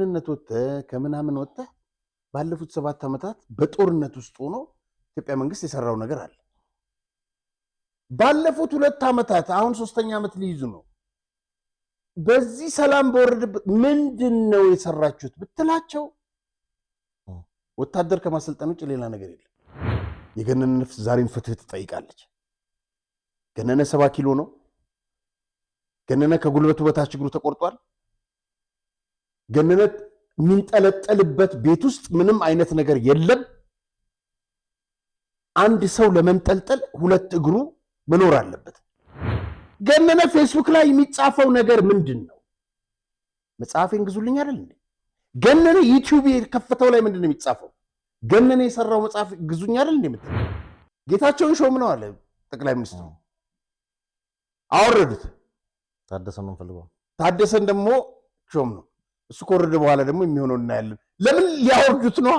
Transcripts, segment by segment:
ከቅንነት ወጥተ ከምናምን ወጥተ ባለፉት 7 ዓመታት በጦርነት ውስጥ ሆኖ ኢትዮጵያ መንግስት የሰራው ነገር አለ። ባለፉት 2 ዓመታት አሁን 3ኛ ዓመት ሊይዙ ነው። በዚህ ሰላም በወረደበት ምንድነው የሰራችሁት ብትላቸው ወታደር ከማሰልጠን ውጭ ሌላ ነገር የለም። የገነነ ነፍስ ዛሬም ፍትህ ትጠይቃለች። ገነነ 70 ኪሎ ነው። ገነነ ከጉልበቱ በታች እግሩ ተቆርጧል። ገነነ የሚንጠለጠልበት ቤት ውስጥ ምንም አይነት ነገር የለም። አንድ ሰው ለመንጠልጠል 2 እግሩ መኖር አለበት። ገነነ ፌስቡክ ላይ የሚጻፈው ነገር ምንድነው? መጽሐፌን ግዙልኝ አይደል እንዴ? ገነነ ዩቲዩብ የከፈተው ላይ ምንድነው የሚጻፈው? ገነነ የሰራው መጽሐፍ ግዙኝ አይደል እንዴ? ጌታቸውን ሾም ነው አለ ጠቅላይ ሚኒስትሩ። አወረዱት። ታደሰን ነው ፈልገው። ታደሰን ደግሞ ሾም ነው። እሱ ከወረደ በኋላ ደግሞ የሚሆነው እናያለን። ለምን ሊያወርዱት ነው?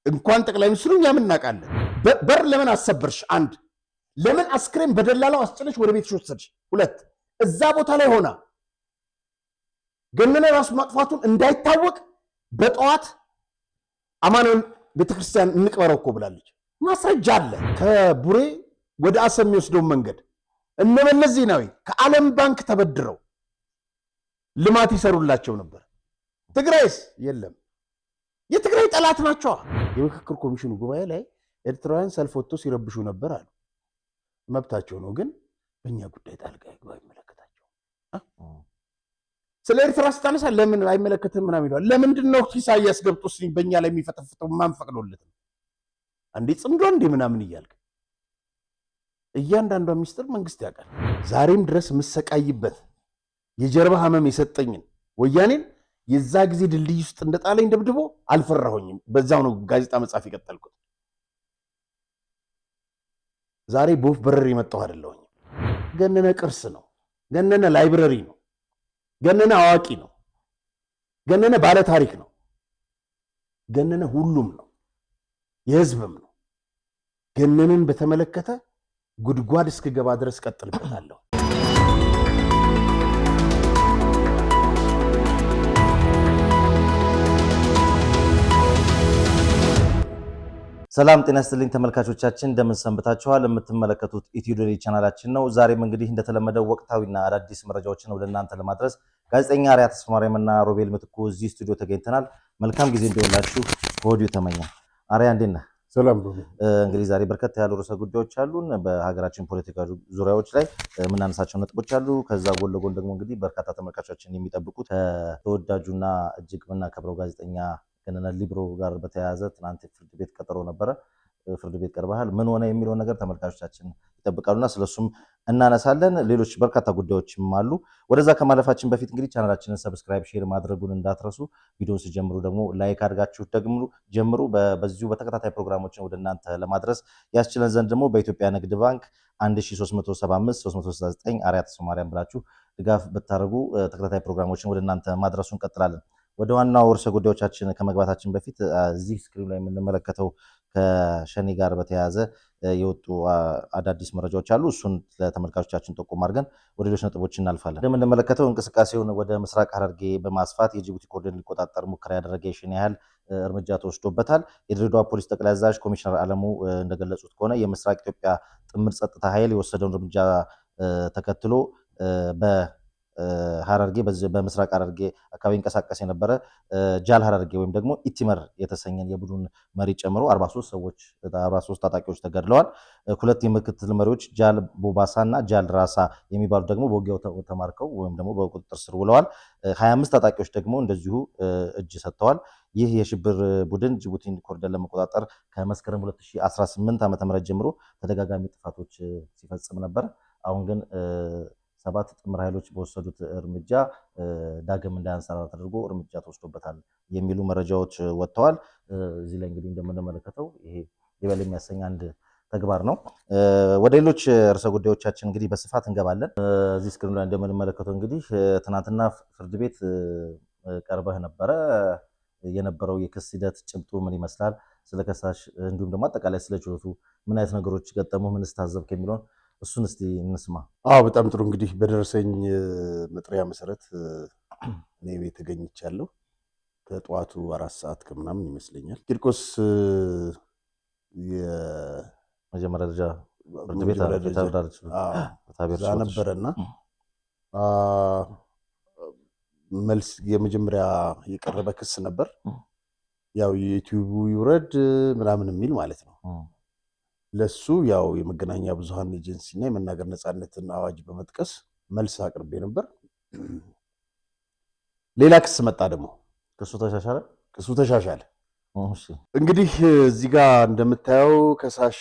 እንኳን ጠቅላይ ሚኒስትሩ እኛም እናውቃለን። በር ለምን አሰበርሽ? 1 ለምን አስክሬን በደላላው አስጭነሽ ወደ ቤትሽ ወሰድሽ? 2 እዛ ቦታ ላይ ሆና ገነነ ራሱ ማጥፋቱን እንዳይታወቅ በጠዋት አማኑኤል ቤተክርስቲያን እንቅበረው እኮ ብላለች። ማስረጃ አለ። ከቡሬ ወደ አሰብ የሚወስደው መንገድ እነ መለስ ዜናዊ ከዓለም ባንክ ተበድረው ልማት ይሰሩላቸው ነበር። ትግራይስ የለም። የትግራይ ጠላት ናቸው። የምክክር ኮሚሽኑ ጉባኤ ላይ ኤርትራውያን ሰልፍ ወጥቶ ሲረብሹ ነበር አሉ። መብታቸው ነው፣ ግን በእኛ ጉዳይ ጣልቃ ይግባ አይመለከታቸው። ስለ ኤርትራ ስታነሳ ለምን አይመለከትም ምናምን ይላል። ለምንድን ነው ኢሳያስ ገብቶ በእኛ ላይ የሚፈተፍተው? ማን ፈቅዶለት ነው? አንዴ ጽምዶ እንዴ ምናምን እያልክ እያንዳንዷ ሚስጥር መንግስት ያውቃል። ዛሬም ድረስ ምሰቃይበት የጀርባ ህመም የሰጠኝን ወያኔን የዛ ጊዜ ድልድይ ውስጥ እንደጣለኝ ደብድቦ አልፈራሁኝም። በዛው ነው ጋዜጣ መጻፍ የቀጠልኩት። ዛሬ በወፍ በረር የመጣው አይደለሁኝ። ገነነ ቅርስ ነው። ገነነ ላይብረሪ ነው። ገነነ አዋቂ ነው። ገነነ ባለ ታሪክ ነው። ገነነ ሁሉም ነው፣ የህዝብም ነው። ገነነን በተመለከተ ጉድጓድ እስክገባ ድረስ ቀጥልበታለሁ። ሰላም ጤና ይስጥልኝ ተመልካቾቻችን፣ እንደምን ሰንብታችኋል? የምትመለከቱት ኢትዮ ዴይሊ ቻናላችን ነው። ዛሬም እንግዲህ እንደተለመደው ወቅታዊና አዳዲስ መረጃዎችን ወደ እናንተ ለማድረስ ጋዜጠኛ አርያ ተስፋማርያምና ሮቤል ምትኩ እዚህ ስቱዲዮ ተገኝተናል። መልካም ጊዜ እንዲሆንላችሁ ከወዲሁ ተመኘ። አርያ እንዴት ነህ? ሰላም። እንግዲህ ዛሬ በርከት ያሉ ርዕሰ ጉዳዮች አሉን። በሀገራችን ፖለቲካ ዙሪያዎች ላይ የምናነሳቸው ነጥቦች አሉ። ከዛ ጎን ለጎን ደግሞ እንግዲህ በርካታ ተመልካቾችን የሚጠብቁት ተወዳጁና እጅግ የምናከብረው ጋዜጠኛ ገነነ ሊብሮ ጋር በተያያዘ ትናንት ፍርድ ቤት ቀጠሮ ነበረ። ፍርድ ቤት ቀርበሃል፣ ምን ሆነ የሚለውን ነገር ተመልካቾቻችን ይጠብቃሉና ስለሱም እናነሳለን። ሌሎች በርካታ ጉዳዮችም አሉ። ወደዛ ከማለፋችን በፊት እንግዲህ ቻናላችንን ሰብስክራይብ፣ ሼር ማድረጉን እንዳትረሱ። ቪዲዮን ሲጀምሩ ደግሞ ላይክ አድርጋችሁ ጀምሩ። በዚሁ በተከታታይ ፕሮግራሞችን ወደ እናንተ ለማድረስ ያስችለን ዘንድ ደግሞ በኢትዮጵያ ንግድ ባንክ 1375 369 አርያ ተስፋማርያም ብላችሁ ድጋፍ ብታደርጉ ተከታታይ ፕሮግራሞችን ወደ እናንተ ማድረሱን እንቀጥላለን። ወደ ዋናው ርዕሰ ጉዳዮቻችን ከመግባታችን በፊት እዚህ ስክሪን ላይ የምንመለከተው ከሸኔ ጋር በተያያዘ የወጡ አዳዲስ መረጃዎች አሉ። እሱን ለተመልካቾቻችን ጠቆም አድርገን ወደ ሌሎች ነጥቦች እናልፋለን። እንደምንመለከተው እንቅስቃሴውን ወደ ምስራቅ ሐረርጌ በማስፋት የጅቡቲ ኮሪደር ሊቆጣጠር ሙከራ ያደረገ የሸኔ ኃይል እርምጃ ተወስዶበታል። የድሬዳዋ ፖሊስ ጠቅላይ አዛዥ ኮሚሽነር አለሙ እንደገለጹት ከሆነ የምስራቅ ኢትዮጵያ ጥምር ጸጥታ ኃይል የወሰደውን እርምጃ ተከትሎ ሐረርጌ በምስራቅ ሐረርጌ አካባቢ እንቀሳቀስ የነበረ ጃል ሐረርጌ ወይም ደግሞ ኢቲመር የተሰኘን የቡድን መሪ ጨምሮ 43 ታጣቂዎች ተገድለዋል። 2 የምክትል መሪዎች ጃል ቦባሳ እና ጃል ራሳ የሚባሉ ደግሞ በውጊያው ተማርከው ወይም ደግሞ በቁጥጥር ስር ውለዋል። 25 ታጣቂዎች ደግሞ እንደዚሁ እጅ ሰጥተዋል። ይህ የሽብር ቡድን ጅቡቲን ኮሪደር ለመቆጣጠር ከመስከረም 2018 ዓ.ም ጀምሮ ተደጋጋሚ ጥፋቶች ሲፈጽም ነበር። አሁን ግን 7 ጥምር ኃይሎች በወሰዱት እርምጃ ዳግም እንዳያንሰራራ ተደርጎ እርምጃ ተወስዶበታል የሚሉ መረጃዎች ወጥተዋል። እዚህ ላይ እንግዲህ እንደምንመለከተው ይሄ ይበል የሚያሰኝ አንድ ተግባር ነው። ወደ ሌሎች ርዕሰ ጉዳዮቻችን እንግዲህ በስፋት እንገባለን። እዚህ ስክሪን ላይ እንደምንመለከተው እንግዲህ ትናንትና ፍርድ ቤት ቀርበህ ነበረ። የነበረው የክስ ሂደት ጭብጡ ምን ይመስላል? ስለ ከሳሽ እንዲሁም ደግሞ አጠቃላይ ስለ ችሎቱ ምን አይነት ነገሮች ገጠሙ? ምን ስታዘብክ የሚለውን እሱን እስቲ እንስማ። በጣም ጥሩ። እንግዲህ በደረሰኝ መጥሪያ መሰረት እኔ ቤት ተገኝቻለሁ። ከጠዋቱ 4 ሰዓት ከምናምን ይመስለኛል። ቂርቆስ የመጀመሪያ ደረጃ ፍርድ ቤት እዛ ነበረና መልስ የመጀመሪያ የቀረበ ክስ ነበር። ያው የዩቲዩብ ይውረድ ምናምን የሚል ማለት ነው። ለሱ ያው የመገናኛ ብዙሃን ኤጀንሲ እና የመናገር ነፃነትን አዋጅ በመጥቀስ መልስ አቅርቤ ነበር። ሌላ ክስ መጣ ደግሞ። ክሱ ተሻሻለ። እሺ እንግዲህ እዚህ ጋር እንደምታየው ከሳሽ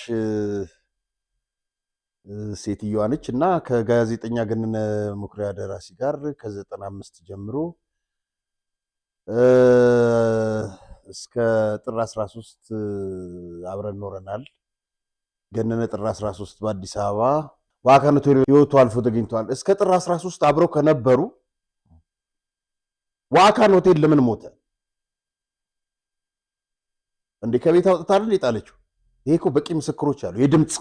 ሴትዮዋ ነች እና ከጋዜጠኛ ገነነ መኩሪያ ደራሲ ጋር ከ95 ጀምሮ እስከ ጥር 13 አብረን ኖረናል። ገነነ ጥር 13 በአዲስ አበባ ዋካን ሆቴል ህይወቱ አልፎ ተገኝቷል። እስከ ጥር 13 አብረው ከነበሩ ዋካን ሆቴል ለምን ሞተ እንዴ? ከቤት አውጥታልን የጣለችው? ይሄ እኮ በቂ ምስክሮች አሉ። የድምጽ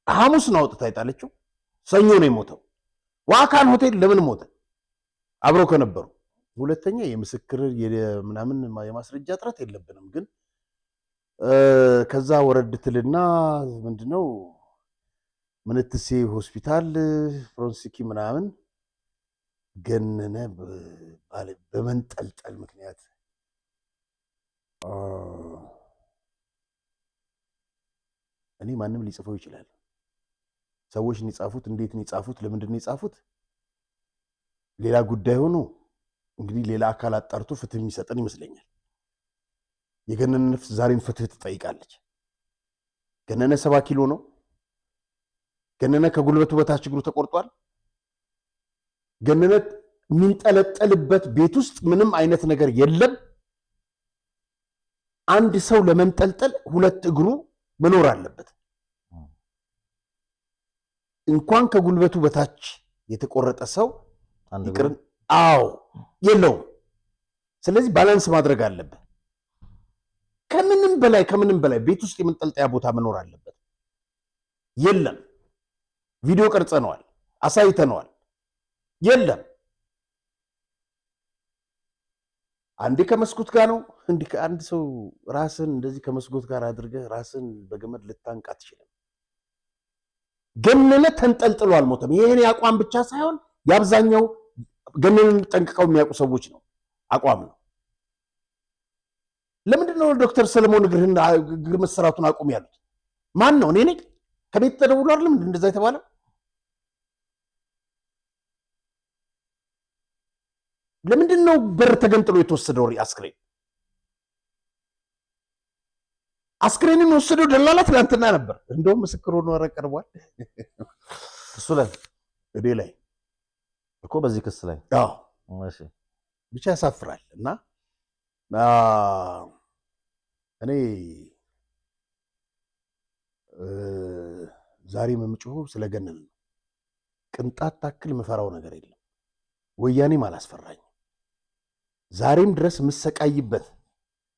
ሐሙስ ነው አውጥታ የጣለችው፣ ሰኞ ነው የሞተው። ዋካን ሆቴል ለምን ሞተ? አብረው ከነበሩ። ሁለተኛ የምስክር ምናምን የማስረጃ እጥረት የለብንም፣ ግን ከዛ ወረድ ትልና ምንድነው ምንትሴ ሆስፒታል ፍሮንሲኪ ምናምን ገነነ በመንጠልጠል ምክንያት እኔ ማንም ሊጽፈው ይችላል። ሰዎች የጻፉት እንዴት ነው የጻፉት? ለምንድን ነው የጻፉት? ሌላ ጉዳይ ሆኖ እንግዲህ ሌላ አካል አጣርቶ ፍትህ የሚሰጠን ይመስለኛል። የገነነ ነፍስ ዛሬም ፍትህ ትጠይቃለች። ገነነ 70 ኪሎ ነው። ገነነ ከጉልበቱ በታች እግሩ ተቆርጧል። ገነነ የሚንጠለጠልበት ቤት ውስጥ ምንም አይነት ነገር የለም። አንድ ሰው ለመንጠልጠል 2 እግሩ መኖር አለበት። እንኳን ከጉልበቱ በታች የተቆረጠ ሰው ይቅርን የለውም። ስለዚህ ባላንስ ማድረግ አለበት። ከምንም በላይ ቤት ውስጥ የመንጠልጠያ ቦታ መኖር አለበት። የለም። ቪዲዮ ቀርጸነዋል፣ አሳይተነዋል። የለም። አንዴ ከመስኮት ጋር ነው። እንዲህ ከአንድ ሰው ራስን እንደዚህ ከመስኮት ጋር አድርገህ ራስን በገመድ ልታንቅ አትችልም። ገነነ ተንጠልጥሎ አልሞተም። ይሄን አቋም ብቻ ሳይሆን የአብዛኛው ገነነን ጠንቅቀው የሚያውቁ ሰዎች ነው አቋም ነው። ለምንድን ነው ዶክተር ሰለሞን እግር መሰራቱን አቁም ያሉት? ማን ነው? እኔ ነኝ። ከቤት ተደውሎ አይደለም እንደዛ የተባለው? ለምንድን ነው በር ተገንጥሎ የተወሰደው አስክሬን? አስክሬንን የወሰደው ደላላ ትናንትና ነበር። እንደውም ምስክር ሆኖ ቀርቧል። እሱ ላይ እኔ ላይ እኮ በዚህ ክስ ላይ እሺ፣ ብቻ ያሳፍራል። እና እኔ ዛሬ የምጮኸው ስለገነነ ነው። ቅንጣት ታክል የምፈራው ነገር የለም። ወያኔም አላስፈራኝ። ዛሬም ድረስ የምሰቃይበት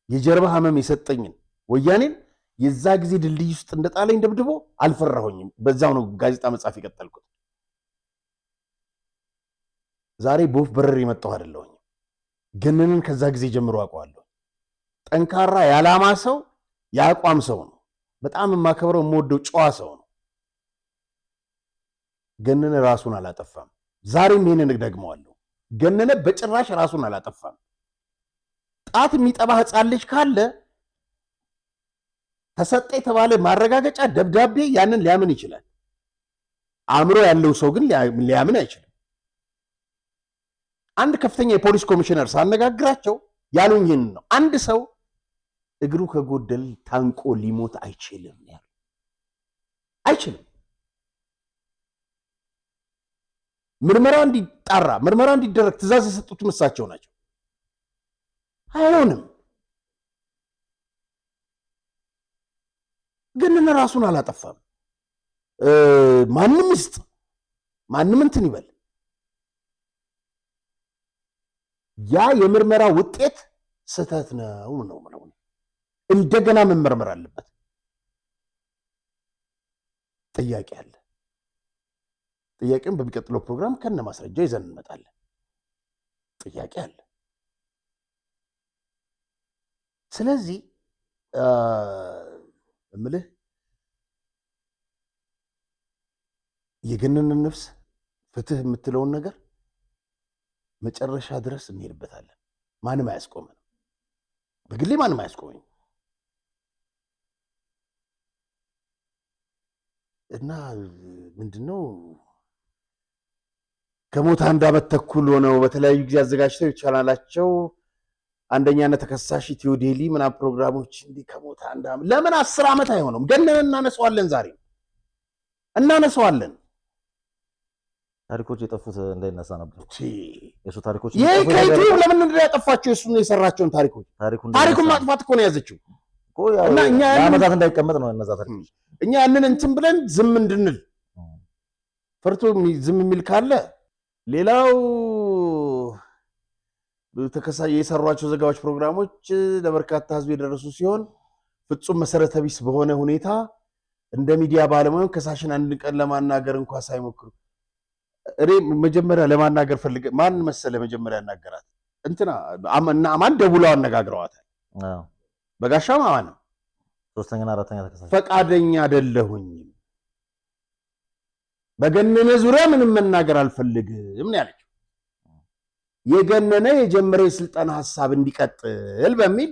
የጀርባ ህመም የሰጠኝን ወያኔን የዛ ጊዜ ድልድይ ውስጥ እንደጣለኝ ደብድቦ አልፈራሁኝም። በዛው ነው ጋዜጣ መጻፍ የቀጠልኩት። ዛሬ በወፍ በረር የመጣሁ አይደለሁኝ። ገነነን ከዛ ጊዜ ጀምሮ አውቀዋለሁ። ጠንካራ የዓላማ ሰው፣ የአቋም ሰው ነው። በጣም የማከብረው የምወደው ጨዋ ሰው ነው። ገነነ ራሱን አላጠፋም። ዛሬም ይሄንን ደግመዋለሁ። ገነነ በጭራሽ ራሱን አላጠፋም። ጣት የሚጠባ ህፃን ልጅ ካለ ተሰጠ የተባለ ማረጋገጫ ደብዳቤ ያንን ሊያምን ይችላል። አእምሮ ያለው ሰው ግን ሊያምን አይችልም። አንድ ከፍተኛ የፖሊስ ኮሚሽነር ሳነጋግራቸው ያሉኝ ይህንን ነው። አንድ ሰው እግሩ ከጎደል ታንቆ ሊሞት አይችልም ያሉ። አይችልም። ምርመራ እንዲጣራ ምርመራ እንዲደረግ ትእዛዝ የሰጡት እሳቸው ናቸው። አይሆንም። ገነነ ራሱን አላጠፋም። ማንም ይስጥ ማንም እንትን ይበል፣ ያ የምርመራ ውጤት ስህተት ነው ነው። እንደገና መመርመር አለበት። ጥያቄ አለ። ጥያቄውን በሚቀጥለው ፕሮግራም ከነ ማስረጃ ይዘን እንመጣለን። ጥያቄ አለ። ስለዚህ እምልህ የገነነን ነፍስ ፍትህ የምትለውን ነገር መጨረሻ ድረስ እንሄድበታለን። ማንም አያስቆመን። በግሌ ማንም አያስቆመኝ እና ምንድነው ከሞት 1 ዓመት ተኩል ሆነው በተለያዩ ጊዜ አዘጋጅተው ይቻላላቸው አንደኛነት ተከሳሽ ኢትዮ ዴሊ ምናምን ፕሮግራሞች እንዲህ ከሞት 1 ዓመት ለምን 10 ዓመት አይሆንም? ገነነን እናነሳዋለን፣ ዛሬ እናነሳዋለን። ታሪኮች የጠፉት እንዳይነሳ ነበር። የሱ ታሪኮች ከዩቲዩብ ለምን እንዳያጠፋቸው እሱ ነው የሰራቸውን ታሪኮች ታሪኩን ማጥፋት እኮ ነው ያዘችው እና እኛ ለዓመታት እንዳይቀመጥ ነው እነዛ ታሪኮች። እኛ ያንን እንትን ብለን ዝም እንድንል ፈርቶ ዝም የሚል ካለ ሌላው ተከሳይ የሰሯቸው ዘገባዎች ፕሮግራሞች ለበርካታ ህዝብ የደረሱ ሲሆን ፍጹም መሰረተ ቢስ በሆነ ሁኔታ እንደ ሚዲያ ባለሙያው ከሳሽን አንድ ቀን ለማናገር እንኳን ሳይሞክሩ እኔ መጀመሪያ ለማናገር ፈልገ ማን መሰለ መጀመሪያ ያናገራት እንትና አማን ደውለው አነጋግረዋታል። በጋሻው አማን ሶስተኛና አራተኛ ተከሳሽ ፈቃደኛ አይደለሁኝ፣ በገነነ ዙሪያ ምንም መናገር አልፈልግም ነው ያለችው። የገነነ የጀመረ የስልጣን ሐሳብ እንዲቀጥል በሚል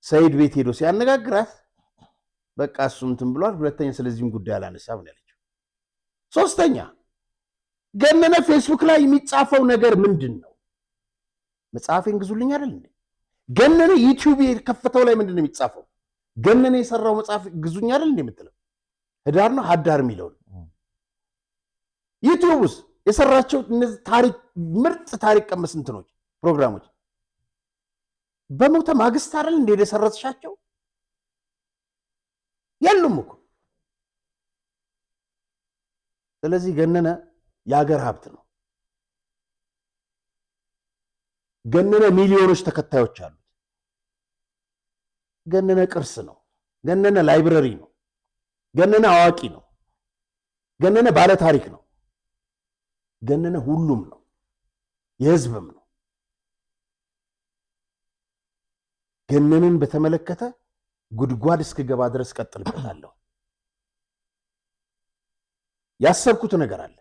ሰይድ ቤት ሄዶ ሲያነጋግራት በቃ እሱም እንትን ብሏል። ሁለተኛ ስለዚህም ጉዳይ አላነሳም ነው ያለችው። ሶስተኛ ገነነ ፌስቡክ ላይ የሚጻፈው ነገር ምንድን ነው? መጽሐፌን ግዙልኝ አይደል እንዴ? ገነነ ዩቲዩብ የከፈተው ላይ ምንድን ነው የሚጻፈው? ገነነ የሰራው መጽሐፍ ግዙኝ አይደል እንዴ የምትለው? ህዳር ነው ሀዳር የሚለው ዩቲዩብስ የሰራቸው እነዚህ ታሪክ ምርጥ ታሪክ ቀመስ እንትኖች ፕሮግራሞች በሞተ ማግስት አይደል እንዴ የሰራቻቸው? የሉም እኮ። ስለዚህ ገነነ የሀገር ሀብት ነው። ገነነ ሚሊዮኖች ተከታዮች አሉት። ገነነ ቅርስ ነው። ገነነ ላይብረሪ ነው። ገነነ አዋቂ ነው። ገነነ ባለ ታሪክ ነው። ገነነ ሁሉም ነው፣ የህዝብም ነው። ገነነን በተመለከተ ጉድጓድ እስክገባ ድረስ ቀጥልበታለሁ። ያሰብኩት ነገር አለ።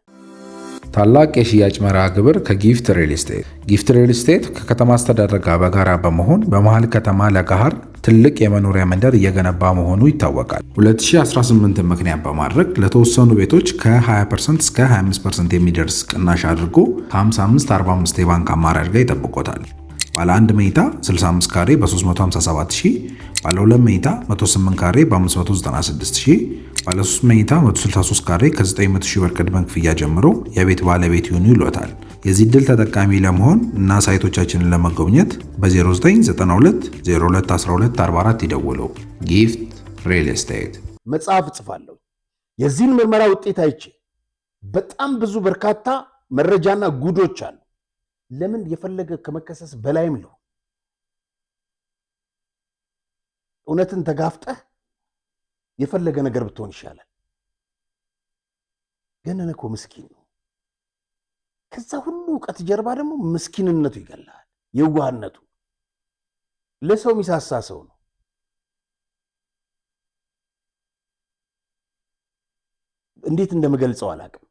ታላቅ የሽያጭ መርሃ ግብር ከጊፍት ሪል ስቴት። ጊፍት ሪል ስቴት ከከተማ አስተዳደር ጋር በጋራ በመሆን በመሃል ከተማ ለገሃር ትልቅ የመኖሪያ መንደር እየገነባ መሆኑ ይታወቃል። 2018ን ምክንያት በማድረግ ለተወሰኑ ቤቶች ከ20% እስከ 25% የሚደርስ ቅናሽ አድርጎ ከ55/45 የባንክ አማራጭ ጋር ይጠብቆታል። ባለ 1 መኝታ 65 ካሬ በ357,000፣ ባለ 2 መኝታ 108 ካሬ በ596,000፣ ባለ 3 መኝታ 163 ካሬ ከ900,000 ብር ቅድመ ክፍያ ጀምሮ የቤት ባለቤት ይሁኑ ይሎታል። የዚህ ዕድል ተጠቃሚ ለመሆን እና ሳይቶቻችንን ለመጎብኘት በ0992 02 1244 ይደውሉ። ጊፍት ሪል ስቴት። መጽሐፍ እጽፋለሁ። የዚህን ምርመራ ውጤት አይቼ በጣም ብዙ በርካታ መረጃና ጉዶች አሉ። ለምን የፈለገ ከመከሰስ በላይም ነው እውነትን ተጋፍጠህ የፈለገ ነገር ብትሆን ይሻላል። ገነነ እኮ ምስኪን ነው። ከዛ ሁሉ እውቀት ጀርባ ደግሞ ምስኪንነቱ ይገላል። የዋህነቱ ለሰው የሚሳሳ ሰው ነው። እንዴት እንደምገልጸው አላውቅም።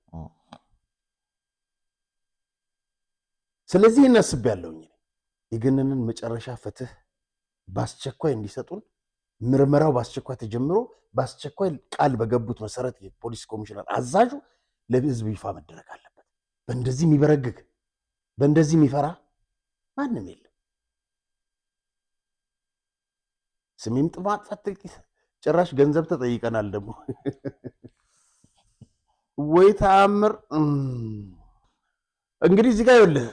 ስለዚህ እናስቤያለሁ የገነነን መጨረሻ ፍትህ በአስቸኳይ እንዲሰጡን፣ ምርመራው በአስቸኳይ ተጀምሮ በአስቸኳይ ቃል በገቡት መሰረት የፖሊስ ኮሚሽነር አዛዡ ለህዝብ ይፋ መደረግ አለበት። በእንደዚህ የሚበረግግ በእንደዚህ የሚፈራ ማንም የለም። ስሜም ጥማት ጭራሽ ገንዘብ ተጠይቀናል ደግሞ ወይ ተአምር። እንግዲህ እዚህ ጋር ይኸውልህ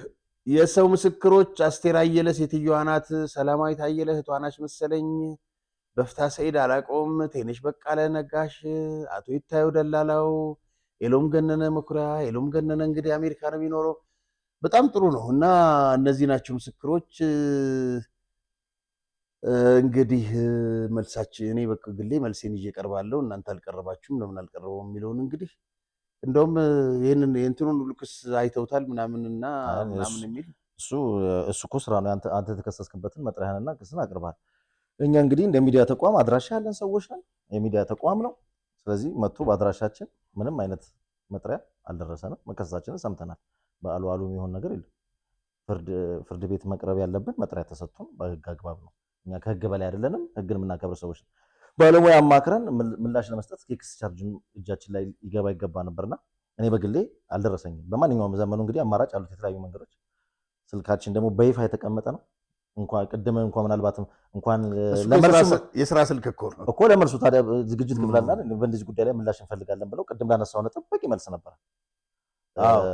የሰው ምስክሮች አስቴር አየለ ሴትዮዋ ናት፣ ሰላማዊት አየለ እህቷ ናች መሰለኝ፣ በፍታ ሰይድ አላቆም፣ ቴነሽ በቃለ ነጋሽ፣ አቶ ይታየው ደላላው፣ ኤሎም ገነነ መኩሪያ። ኤሎም ገነነ እንግዲህ አሜሪካ ነው የሚኖረው። በጣም ጥሩ ነው። እና እነዚህ ናቸው ምስክሮች። እንግዲህ መልሳችን እኔ በግሌ መልሴን ይዤ እቀርባለሁ። እናንተ አልቀረባችሁም፣ ለምን አልቀረበውም የሚለውን እንግዲህ እንደውም ይሄንን የእንትኑን ሁሉ ክስ አይተውታል ምናምንና ምናምን የሚል እሱ እኮ ስራ ነው። አንተ የተከሰስክበትን መጥሪያህንና ክስን አቅርባል። እኛ እንግዲህ እንደ ሚዲያ ተቋም አድራሻ ያለን ሰዎች ነን። የሚዲያ ተቋም ነው። ስለዚህ መጥቶ በአድራሻችን ምንም አይነት መጥሪያ አልደረሰንም። መከሰሳችንን ሰምተናል። በአሉ የሚሆን ነገር የለም። ፍርድ ቤት መቅረብ ያለብን መጥሪያ ተሰጥቶን በህግ አግባብ ነው። እኛ ከህግ በላይ አይደለንም። ህግን የምናከብር ሰዎች ነው። ባለሙያ አማክረን ምላሽ ለመስጠት ኬክስ ቻርጅን እጃችን ላይ ይገባ ነበርና እኔ በግሌ አልደረሰኝም። በማንኛውም ዘመኑ እንግዲህ አማራጭ አሉት የተለያዩ መንገዶች። ስልካችን ደግሞ በይፋ የተቀመጠ ነው። ቅድም ምናልባትም እንኳን የስራ ስልክ እኮ ለመልሱ ታዲያ ዝግጅት ክፍላልና በእንደዚህ ጉዳይ ላይ ምላሽ እንፈልጋለን ብለው ቅድም ላነሳው ነጥብ በቂ መልስ ነበር።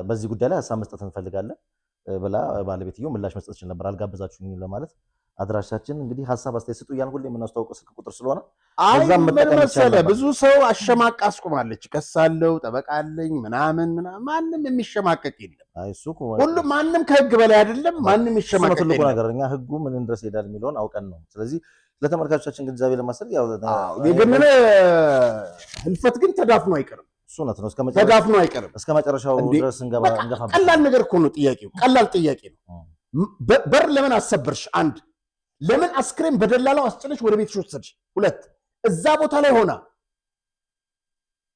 በዚህ ጉዳይ ላይ ሀሳብ መስጠት እንፈልጋለን ብላ ባለቤትየው ምላሽ መስጠት ይችል ነበር። አልጋበዛችሁኝም ለማለት አድራሻችን እንግዲህ ሀሳብ አስተያየት ስጡ እያልን ሁሌ የምናስተዋውቀው ስልክ ቁጥር ስለሆነ ምን መሰለህ፣ ብዙ ሰው አሸማቃ አስቆማለች። ከሳለው ጠበቃለኝ ምናምን ማንም የሚሸማቀቅ የለም። ሁሉም ማንም ከህግ በላይ አይደለም። ማንም ይሸማቀቅ ትልቁ ነገር እኛ ህጉ ምን ድረስ ይሄዳል የሚለውን አውቀን ነው። ስለዚህ ለተመልካቾቻችን ግንዛቤ ለማሰል የገነነ ህልፈት ግን ተዳፍኖ አይቀርም። እሱነት ነው። ተዳፍኖ አይቀርም። እስከ መጨረሻው ድረስ እንገፋ። ቀላል ነገር እኮ ነው ጥያቄው። ቀላል ጥያቄ ነው። በር ለምን አሰበርሽ? አንድ ለምን አስክሬን በደላላው አስጭነሽ ወደ ቤትሽ ወሰድሽ? ሁለት እዛ ቦታ ላይ ሆና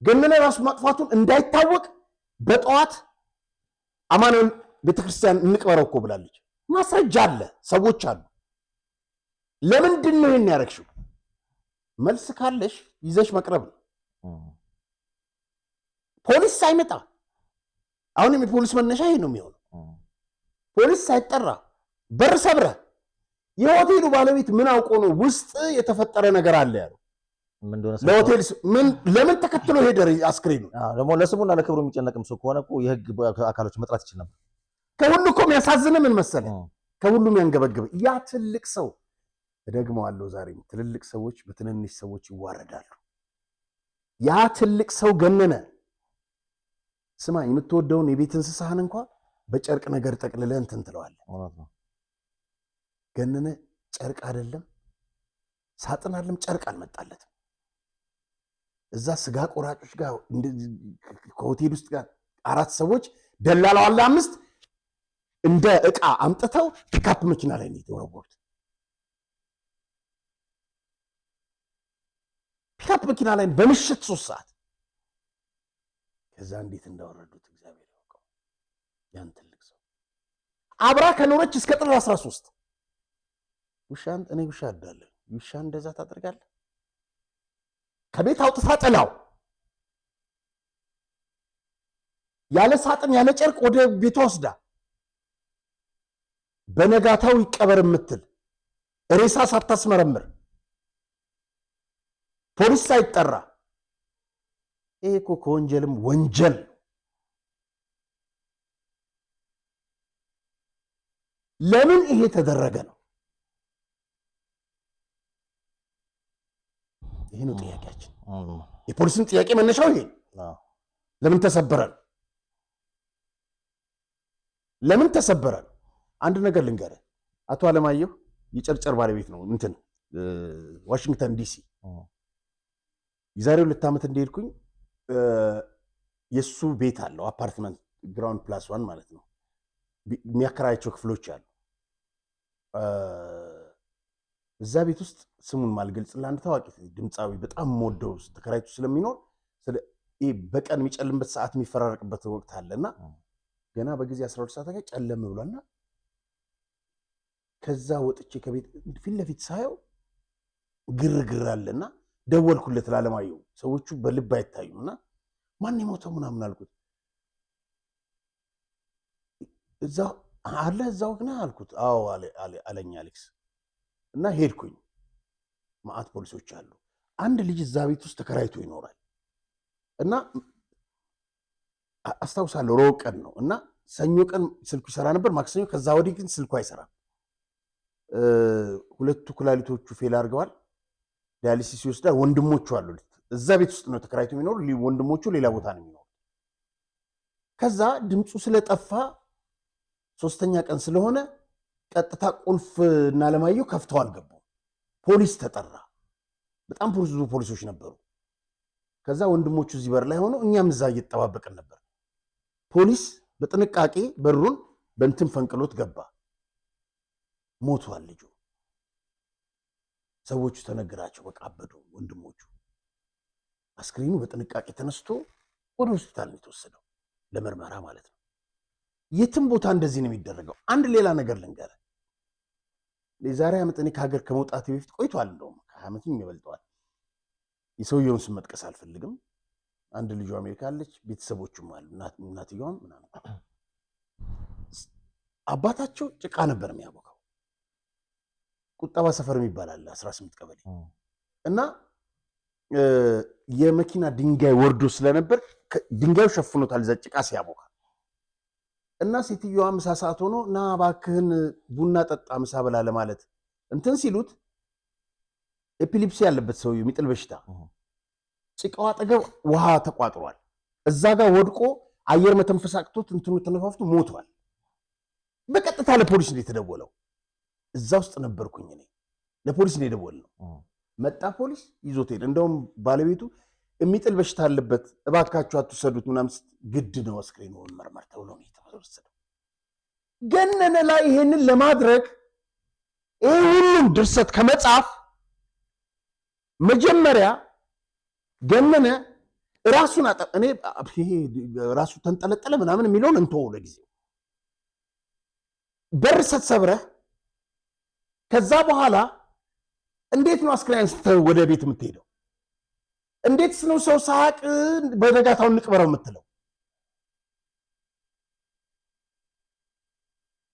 ገነነ ራሱ ማጥፋቱን እንዳይታወቅ በጠዋት አማኑኤል ቤተክርስቲያን እንቅበረው እኮ ብላለች። ማስረጃ አለ፣ ሰዎች አሉ። ለምንድን ነው ይሄን ያደረግሽው? መልስ ካለሽ ይዘሽ መቅረብ ነው። ፖሊስ ሳይመጣ አሁንም የፖሊስ መነሻ ይሄ ነው የሚሆነው። ፖሊስ ሳይጠራ በር ሰብረ የሆቴሉ ባለቤት ምን አውቆ ነው ውስጥ የተፈጠረ ነገር አለ ያለው? ለሆቴል ለምን ተከትሎ ሄደ አስክሬኑ? ደግሞ ለስሙና ለክብሩ የሚጨነቅም ሰው ከሆነ እኮ የህግ አካሎች መጥራት ይችል ነበር። ከሁሉ እኮ የሚያሳዝን ምን መሰለህ? ከሁሉም ያንገበግበ ያ ትልቅ ሰው እደግመዋለሁ፣ ዛሬም ትልልቅ ሰዎች በትንንሽ ሰዎች ይዋረዳሉ። ያ ትልቅ ሰው ገነነ፣ ስማ፣ የምትወደውን የቤት እንስሳህን እንኳን በጨርቅ ነገር ጠቅልለህ እንትን ትለዋለህ። ገነነ ጨርቅ አይደለም ሳጥን አይደለም ጨርቅ አልመጣለትም። እዛ ስጋ ቆራጮች ጋር ከሆቴል ውስጥ ጋር 4 ሰዎች ደላላው አለ 5 እንደ ዕቃ አምጥተው ፒካፕ መኪና ላይ ነው የተወረወሩት። ፒካፕ መኪና ላይ በምሽት 3 ሰዓት ከዛ እንዴት እንዳወረዱት እግዚአብሔር ያውቀው። ያን ትልቅ ሰው አብራ ከኖረች እስከ ጥር 13 ውሻን እኔ ውሻ አዳለሁ። ውሻ እንደዛ ታደርጋለህ? ከቤት አውጥታ ጥላው ያለ ሳጥን ያለ ጨርቅ ወደ ቤቷ ወስዳ በነጋታው ይቀበር የምትል ሬሳ ሳታስመረምር ፖሊስ ሳይጠራ፣ ይሄ እኮ ከወንጀልም ወንጀል። ለምን ይሄ ተደረገ ነው? ይሄ ነው ጥያቄያችን። የፖሊስን ጥያቄ መነሻው ይሄ ለምን ተሰበረ? ለምን ተሰበረ? አንድ ነገር ልንገርህ፣ አቶ አለማየሁ የጨርጨር ባለቤት ነው እንትን ዋሽንግተን ዲሲ። የዛሬ 2 ዓመት እንደሄድኩኝ የሱ ቤት አለው አፓርትመንት ግራውንድ +1 ማለት ነው። የሚያከራያቸው ክፍሎች አሉ። እዛ ቤት ውስጥ ስሙን ማልገልጽ ለአንድ ታዋቂ ድምፃዊ በጣም ሞደው ተከራይቶ ስለሚኖር በቀን የሚጨልምበት ሰዓት የሚፈራረቅበት ወቅት አለና ገና በጊዜ 12 ሰዓት ላይ ጨለም ብሏልና ከዛ ወጥቼ ከቤት ፊት ለፊት ሳየው ግርግር አለና ደወልኩለት ለአለማየሁ። ሰዎቹ በልብ አይታዩምና ማን የሞተው ምናምን አልኩት። እዛው አለ እዛው ግን አልኩት። አዎ አለኝ አሌክስ። እና ሄድኩኝ። ማአት ፖሊሶች አሉ። አንድ ልጅ እዛ ቤት ውስጥ ተከራይቶ ይኖራል እና አስታውሳለሁ ሮብ ቀን ነው እና ሰኞ ቀን ስልኩ ይሰራ ነበር፣ ማክሰኞ። ከዛ ወዲህ ግን ስልኩ አይሰራም። 2 ኩላሊቶቹ ፌል አድርገዋል። ዳያሊሲስ ይወስዳል። ወንድሞቹ አሉ እዛ ቤት ውስጥ ነው ተከራይቶ የሚኖሩ። ወንድሞቹ ሌላ ቦታ ነው የሚኖሩ። ከዛ ድምፁ ስለጠፋ 3ኛ ቀን ስለሆነ ቀጥታ ቁልፍ እና አለማየሁ ከፍተው አልገቡ። ፖሊስ ተጠራ። በጣም ብዙ ፖሊሶች ነበሩ። ከዛ ወንድሞቹ እዚህ በር ላይ ሆነው እኛም እዛ እየተጠባበቅን ነበር። ፖሊስ በጥንቃቄ በሩን በእንትን ፈንቅሎት ገባ። ሞቷል ልጁ። ሰዎቹ ተነገራቸው፣ በቃ አበዱ ወንድሞቹ። አስክሬኑ በጥንቃቄ ተነስቶ ወደ ሆስፒታል ነው የተወሰደው ለምርመራ ማለት ነው። የትም ቦታ እንደዚህ ነው የሚደረገው። አንድ ሌላ ነገር ልንገርህ። የዛሬ ዓመት እኔ ከሀገር ከመውጣቴ በፊት ቆይቷል፣ እንደውም ከዓመትም ይበልጠዋል። የሰውየውን ስም መጥቀስ አልፈልግም። አንድ ልጁ አሜሪካ አለች፣ ቤተሰቦቹም አሉ፣ እናትየዋም ምናምን። አባታቸው ጭቃ ነበር የሚያቦካው። ቁጠባ ሰፈር የሚባል አለ 18 ቀበሌ እና የመኪና ድንጋይ ወርዶ ስለነበር ድንጋዩ ሸፍኖታል እዛ ጭቃ ሲያቦካ እና ሴትዮዋ ምሳ ሰዓት ሆኖ ና እባክህን ቡና ጠጣ ምሳ በላ ለማለት እንትን ሲሉት ኤፒሊፕሲ ያለበት ሰው የሚጥል በሽታ ጭቃው አጠገብ ውሃ ተቋጥሯል። እዛ ጋር ወድቆ አየር መተንፈስ አቅቶት እንትኑ ተነፋፍቶ ሞቷል። በቀጥታ ለፖሊስ ነው የተደወለው። እዛ ውስጥ ነበርኩኝ እኔ። ለፖሊስ ነው የደወልነው። መጣ ፖሊስ ይዞት ሄደ። እንደውም ባለቤቱ የሚጥል በሽታ አለበት እባካችሁ አትወሰዱት ምናምን፣ ግድ ነው አስክሬኑ መርመር ተብሎ ነው የተወሰደው። ገነነ ላይ ይሄንን ለማድረግ ይሄ ሁሉም ድርሰት ከመጻፍ መጀመሪያ ገነነ ራሱን እኔ ይሄ ራሱ ተንጠለጠለ ምናምን የሚለውን እንተወው ለጊዜው። በር ሰብረህ ከዛ በኋላ እንዴት ነው አስክሬን ወደ ቤት የምትሄደው? እንዴትስ ነው ሰው ሳቅ በነጋታው እንቅበረው የምትለው?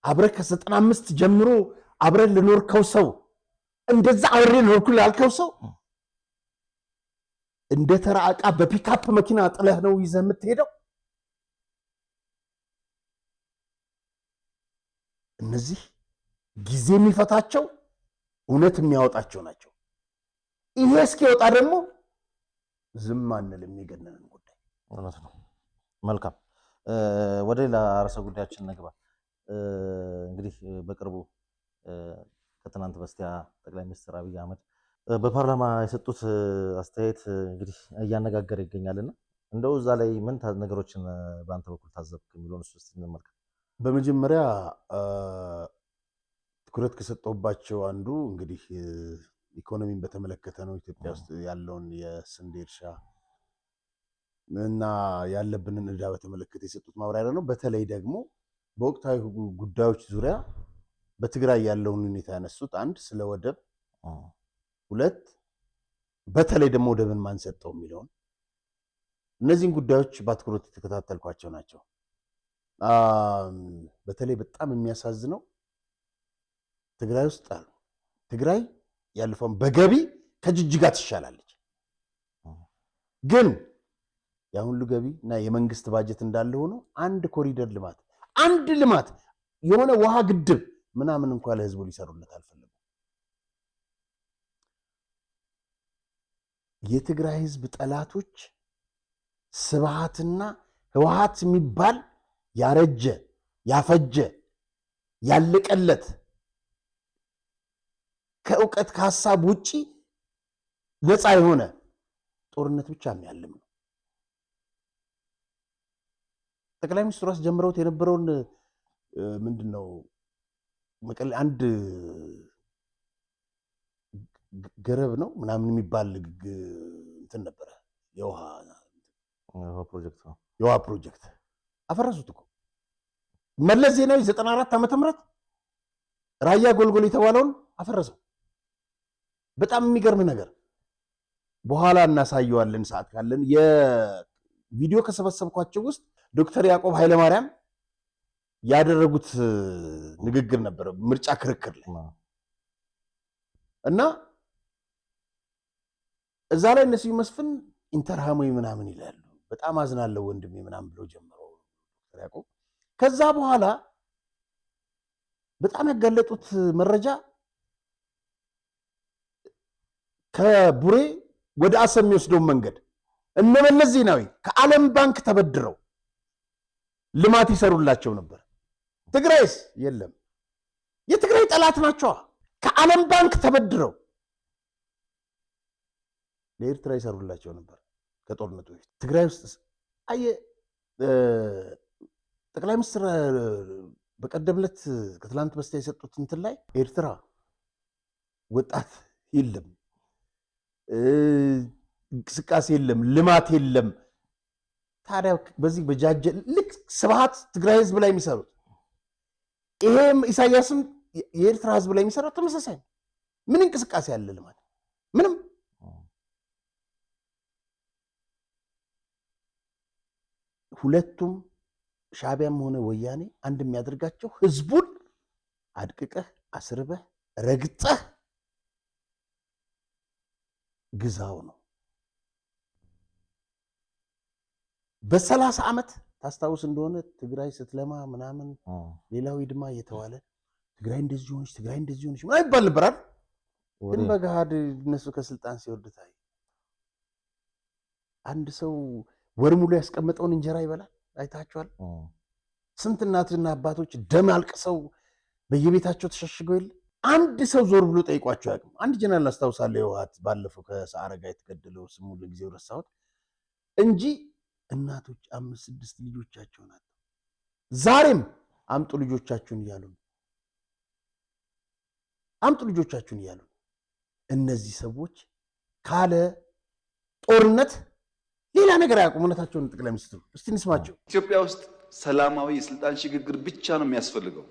አብረህ ከ95 ጀምሮ አብረህ ልኖርከው ሰው እንደዛ አብሬ ልኖርኩ ላልከው ሰው እንደ ተራ ዕቃ በፒካፕ መኪና ጥለህ ነው ይዘህ የምትሄደው? እነዚህ ጊዜ የሚፈታቸው እውነት የሚያወጣቸው ናቸው። ይሄ እስኪወጣ ደግሞ ዝም አንልም። የሚገነንን ጉዳይ እውነት ነው። መልካም፣ ወደ ሌላ ርዕሰ ጉዳያችን እንግባ። እንግዲህ በቅርቡ ከትናንት በስቲያ ጠቅላይ ሚኒስትር አብይ አህመድ በፓርላማ የሰጡት አስተያየት እንግዲህ እያነጋገረ ይገኛልና እንደው እዛ ላይ ምን ነገሮችን በአንተ በኩል ታዘብክ የሚለውን እሱ እንመልከት። በመጀመሪያ ትኩረት ከሰጠሁባቸው አንዱ እንግዲህ ኢኮኖሚን በተመለከተ ነው። ኢትዮጵያ ውስጥ ያለውን የስንዴ እርሻ እና ያለብንን ዕዳ በተመለከተ የሰጡት ማብራሪያ ነው። በተለይ ደግሞ በወቅታዊ ጉዳዮች ዙሪያ በትግራይ ያለውን ሁኔታ ያነሱት፣ አንድ ስለ ወደብ፣ ሁለት በተለይ ደግሞ ወደብን ማን ሰጠው የሚለውን፣ እነዚህን ጉዳዮች በአትኩሮት የተከታተልኳቸው ናቸው። በተለይ በጣም የሚያሳዝነው ትግራይ ውስጥ አሉ። ትግራይ ያለፈውን በገቢ ከጅጅጋ ትሻላለች። ግን ያ ሁሉ ገቢ እና የመንግስት ባጀት እንዳለ ሆኖ አንድ ኮሪደር ልማት፣ አንድ ልማት የሆነ ውሃ ግድብ ምናምን እንኳን ለህዝቡ ሊሰሩለት አልፈለጉም። የትግራይ ህዝብ ጠላቶች ስብሃትና ህወሓት የሚባል ያረጀ ያፈጀ ያለቀለት ከእውቀት ከሀሳብ ውጪ ነፃ የሆነ ጦርነት ብቻ የሚያልም ነው። ጠቅላይ ሚኒስትሩ አስጀምረውት የነበረውን ምንድነው መቀሌ አንድ ገረብ ነው ምናምን የሚባል እንትን ነበረ፣ የውሃ ፕሮጀክት ነው። የውሃ ፕሮጀክት አፈረሱት እኮ መለስ ዜናዊ 94 ዓመተ ምህረት ራያ ጎልጎል የተባለውን አፈረሰው። በጣም የሚገርም ነገር በኋላ እናሳየዋለን ሰዓት ካለን። የቪዲዮ ከሰበሰብኳቸው ውስጥ ዶክተር ያዕቆብ ኃይለማርያም ያደረጉት ንግግር ነበረ ምርጫ ክርክር ላይ እና እዛ ላይ እነሱ መስፍን ኢንተርሃሞይ ምናምን ይላሉ። በጣም አዝናለሁ ወንድሜ ምናምን ብሎ ጀምሮ ዶክተር ያዕቆብ ከዛ በኋላ በጣም ያጋለጡት መረጃ ከቡሬ ወደ አሰብ የሚወስደውን መንገድ እነ መለስ ዜናዊ ከዓለም ባንክ ተበድረው ልማት ይሰሩላቸው ነበር። ትግራይስ የለም። የትግራይ ጠላት ናቸዋ። ከዓለም ባንክ ተበድረው ለኤርትራ ይሰሩላቸው ነበር ከጦርነቱ በፊት። ትግራይ ውስጥ አየ ጠቅላይ ሚኒስትር በቀደምለት ከትላንት በስቲያ የሰጡት እንትን ላይ ኤርትራ ወጣት የለም፣ እንቅስቃሴ የለም፣ ልማት የለም። ታዲያ በዚህ በጃጀ ልክ ስብሃት ትግራይ ህዝብ ላይ የሚሰሩት ይሄም ኢሳያስም የኤርትራ ህዝብ ላይ የሚሰራው ተመሳሳይ ነው። ምን እንቅስቃሴ ያለ ልማት? ምንም። ሁለቱም ሻዕቢያም ሆነ ወያኔ አንድ የሚያደርጋቸው ህዝቡን አድቅቀህ አስርበህ ረግጠህ ግዛው ነው። በ30 ዓመት ታስታውስ እንደሆነ ትግራይ ስትለማ ምናምን ሌላው ይድማ እየተባለ ትግራይ እንደዚህ ሆነች፣ ትግራይ እንደዚህ ሆነች ምናምን ይባል ነበር አይደል? ግን በገሃድ እነሱ ከስልጣን ሲወርድ ታይ አንድ ሰው ወር ሙሉ ያስቀመጠውን እንጀራ ይበላል። አይታችኋል? ስንት እናትና አባቶች ደም አልቅሰው በየቤታቸው ተሸሽገው የለ አንድ ሰው ዞር ብሎ ጠይቋቸው ያውቅም። አንድ ጀነራል አስታውሳለሁ፣ የህወሓት ባለፈው ከሰዓረ ጋር የተገደለው ስሙ ለጊዜው ረሳሁት እንጂ እናቶች 5-6 ልጆቻቸው ናቸው። ዛሬም አምጡ ልጆቻችሁን እያሉ ነው። አምጡ ልጆቻችሁን እያሉ ነው። እነዚህ ሰዎች ካለ ጦርነት ሌላ ነገር አያውቁም። እውነታቸውን ጠቅላይ ሚኒስትሩ እስቲ እንስማቸው። ኢትዮጵያ ውስጥ ሰላማዊ የስልጣን ሽግግር ብቻ ነው የሚያስፈልገው።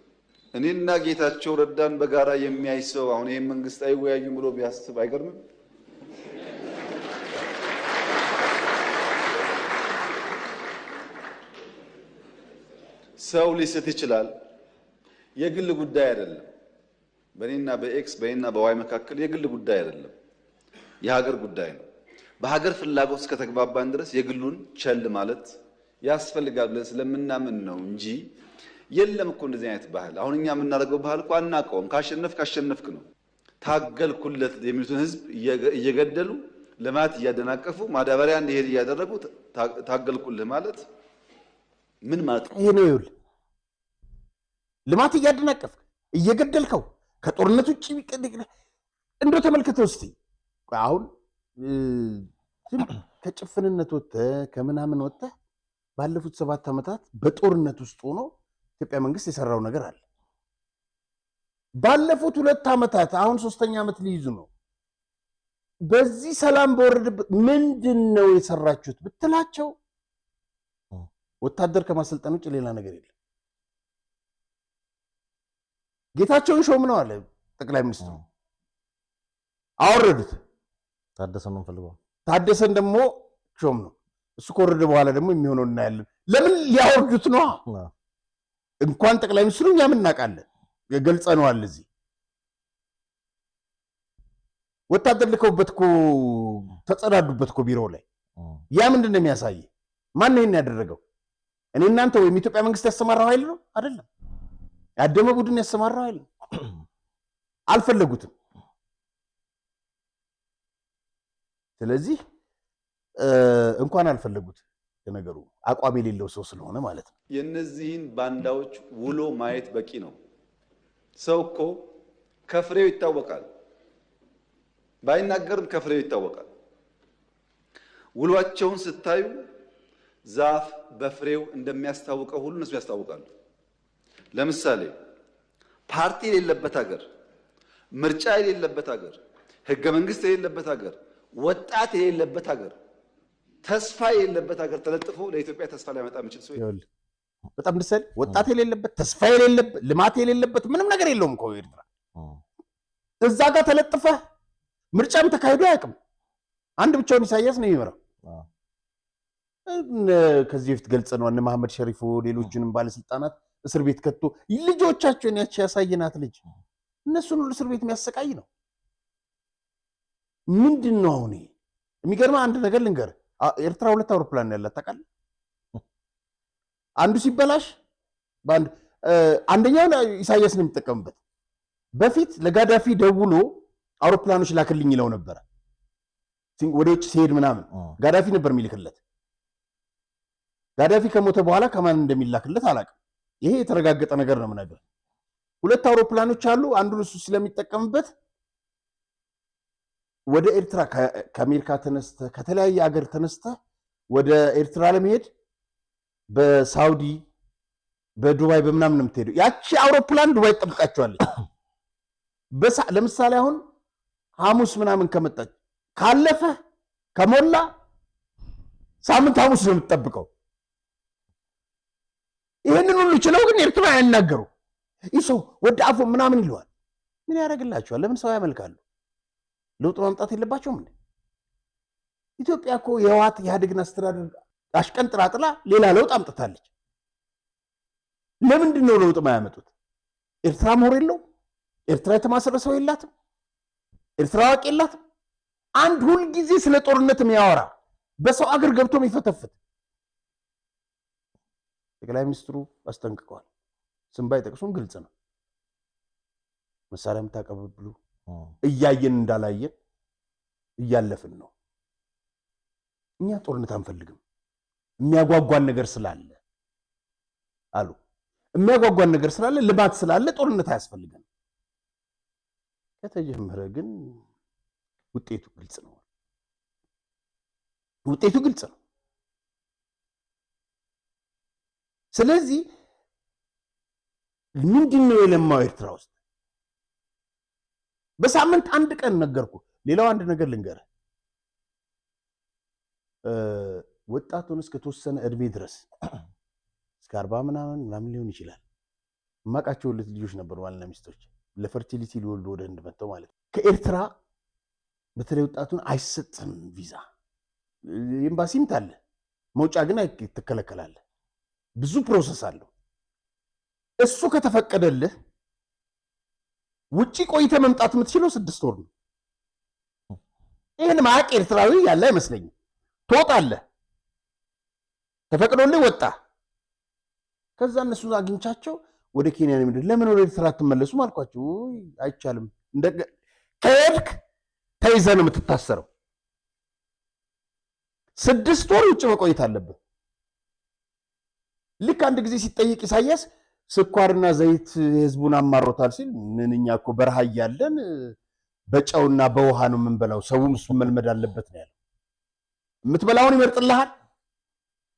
እኔና ጌታቸው ረዳን በጋራ የሚያይ ሰው አሁን ይሄን መንግስት አይወያዩም ብሎ ቢያስብ አይገርምም? ሰው ሊስት ይችላል። የግል ጉዳይ አይደለም። በእኔና በኤክስ በእኔና በዋይ መካከል የግል ጉዳይ አይደለም፣ የሀገር ጉዳይ ነው። በሀገር ፍላጎት እስከተግባባን ድረስ የግሉን ቸል ማለት ያስፈልጋል ብለን ስለምናምን ነው እንጂ የለም እኮ እንደዚህ አይነት ባህል። አሁን እኛ የምናደርገው ባህል እኮ አናውቀውም። ካሸነፍክ ነው። ታገልኩለት የሚሉትን ህዝብ እየገደሉ ልማት እያደናቀፉ ማዳበሪያ እንዲሄድ እያደረጉ ታገልኩልህ ማለት ምን ማለት ነው? ይሄ ነው። ይኸውልህ ልማት እያደናቀፍክ እየገደልከው ከጦርነት ውጭ እንደው ተመልክተው እስቲ አሁን ከጭፍንነት ወጥተህ ከምናምን ወጥተህ ባለፉት 7 ዓመታት በጦርነት ውስጥ ሆኖ ኢትዮጵያ መንግስት የሰራው ነገር አለ። ባለፉት 2 ዓመታት አሁን 3ኛ ዓመት ሊይዙ ነው። በዚህ ሰላም በወረደበት ምንድነው የሰራችሁት ብትላቸው ወታደር ከማሰልጠን ውጭ ሌላ ነገር የለም። ጌታቸውን ሾም ነው አለ ጠቅላይ ሚኒስትሩ። አወረዱት። ታደሰን ነው ፈልገው ታደሰን ደግሞ ሾም ነው። እሱ ከወረደ በኋላ ደግሞ የሚሆነው እናያለን። ለምን ሊያወርዱት ነው? እንኳን ጠቅላይ ሚኒስትሩ እኛም እናውቃለን፣ ገልጸነዋል። እዚህ ወታደር ልከውበት እኮ ተጸዳዱበት እኮ ቢሮው ላይ። ያ ምንድን ነው የሚያሳይ? ማን ይሄን ያደረገው? እኔ እናንተ ወይም ኢትዮጵያ መንግስት ያሰማራው ኃይል ነው? አይደለም። ያደመ ቡድን ያሰማራው ኃይል ነው። አልፈለጉትም። ስለዚህ እንኳን አልፈለጉት ለነገሩ አቋም የሌለው ሰው ስለሆነ ማለት ነው። የነዚህን ባንዳዎች ውሎ ማየት በቂ ነው። ሰው እኮ ከፍሬው ይታወቃል፣ ባይናገርም ከፍሬው ይታወቃል። ውሏቸውን ስታዩ ዛፍ በፍሬው እንደሚያስታውቀው ሁሉ እነሱ ያስታውቃሉ። ለምሳሌ ፓርቲ የሌለበት ሀገር፣ ምርጫ የሌለበት ሀገር፣ ህገ መንግስት የሌለበት ሀገር፣ ወጣት የሌለበት ሀገር፣ ተስፋ የሌለበት ሀገር ተለጥፎ ለኢትዮጵያ ተስፋ ሊያመጣ የሚችል ሰው ይኸውልህ፣ በጣም ደስ ይላል። ወጣት የሌለበት፣ ተስፋ የሌለበት፣ ልማት የሌለበት ምንም ነገር የለውም እኮ ኤርትራ። እዛ ጋር ተለጥፈህ ምርጫም ተካሂዶ አያውቅም። አንድ ብቻውን ኢሳያስ ነው የሚመራው። ከዚህ በፊት ገልጸነው እነ መሐመድ ሸሪፎ ሌሎችንም ባለስልጣናት እስር ቤት ከቶ ልጆቻቸውን ያቺ ያሳየናት ልጅ እነሱን ሁሉ እስር ቤት የሚያሰቃይ ነው። ምንድን ነው አሁን? የሚገርምህ አንድ ነገር ልንገርህ። ኤርትራ 2 አውሮፕላን ያላት ታውቃለህ? አንዱ ሲበላሽ አንደኛውን ኢሳያስ ነው የሚጠቀምበት። በፊት ለጋዳፊ ደውሎ አውሮፕላኖች ላክልኝ ይለው ነበረ። ወደ ውጭ ሲሄድ ምናምን ጋዳፊ ነበር የሚልክለት። ጋዳፊ ከሞተ በኋላ ከማን እንደሚላክለት አላውቅም። ይሄ የተረጋገጠ ነገር ነው የምነግርህ። 2 አውሮፕላኖች አሉ። አንዱን እሱ ስለሚጠቀምበት ወደ ኤርትራ ከአሜሪካ ተነስተ ከተለያየ ሀገር ተነስተ ወደ ኤርትራ ለመሄድ በሳውዲ በዱባይ በምናምን ነው የምትሄደው። ያቺ አውሮፕላን ዱባይ ትጠብቃቸዋለች። ለምሳሌ አሁን ሐሙስ ምናምን ከመጣች ካለፈ ከሞላ ሳምንት ሐሙስ ነው የምትጠብቀው። ይህንን ሁሉ ችለው ግን ኤርትራ አይናገሩ። ይህ ሰው ወደ አፉ ምናምን ይለዋል። ምን ያደርግላቸዋል? ለምን ሰው ያመልካሉ? ለውጥ ማምጣት የለባቸውም እንዴ? ኢትዮጵያ እኮ የህወሓት ኢህአዴግን አስተዳደር አሽቀንጥራ ጥላ ሌላ ለውጥ አምጥታለች። ለምንድን ነው ለውጥ ማያመጡት? ኤርትራ ምሁር የለው? ኤርትራ የተማሰረ ሰው የላትም? ኤርትራ አዋቂ የላትም? አንድ ሁልጊዜ ስለ ጦርነት የሚያወራ በሰው አገር ገብቶ የሚፈተፍት ጠቅላይ ሚኒስትሩ አስጠንቅቀዋል። ስም ባይጠቅሱም ግልጽ ነው። መሳሪያ የምታቀብሉ እያየን እንዳላየን እያለፍን ነው። እኛ ጦርነት አንፈልግም፣ የሚያጓጓን ነገር ስላለ አሉ። የሚያጓጓን ነገር ስላለ፣ ልማት ስላለ ጦርነት አያስፈልገንም። ከተጀመረ ግን ውጤቱ ግልጽ ነው። ውጤቱ ግልጽ ነው። ስለዚህ ምንድን ነው የለማው ኤርትራ ውስጥ? በሳምንት አንድ ቀን ነገርኩ። ሌላው አንድ ነገር ልንገርህ፣ ወጣቱን እስከተወሰነ እድሜ ድረስ እስከ 40 ምናምን ሊሆን ይችላል። የማውቃቸው ሁለት ልጆች ነበሩ፣ ባልና ሚስቶች ለፈርቲሊቲ ሊወልዱ ወደ ህንድ መጥተው ማለት ነው። ከኤርትራ በተለይ ወጣቱን አይሰጥም ቪዛ። ኤምባሲም ታለ መውጫ ግን ትከለከላለህ። ብዙ ፕሮሰስ አለው። እሱ ከተፈቀደልህ ውጪ ቆይተ መምጣት የምትችለው 6 ወር ነው። ይህን ማቅ ኤርትራዊ ያለ አይመስለኝም። ትወጣለህ፣ ተፈቅዶልህ ወጣ። ከዛ እነሱ አግኝቻቸው ወደ ኬንያ ነው የሚሄዱት። ለምን ወደ ኤርትራ አትመለሱም አልኳቸው። አይቻልም፣ ከሄድክ ተይዘህ ነው የምትታሰረው። 6 ወር ውጭ መቆየት አለብህ። ልክ አንድ ጊዜ ሲጠይቅ ኢሳያስ ስኳርና ዘይት ህዝቡን አማሮታል ሲል፣ ምንኛ እኮ በረሃ እያለን በጨውና በውሃ ነው የምንበላው፣ ሰውም እሱን መልመድ አለበት ነው ያለው። የምትበላውን ይመርጥልሃል፣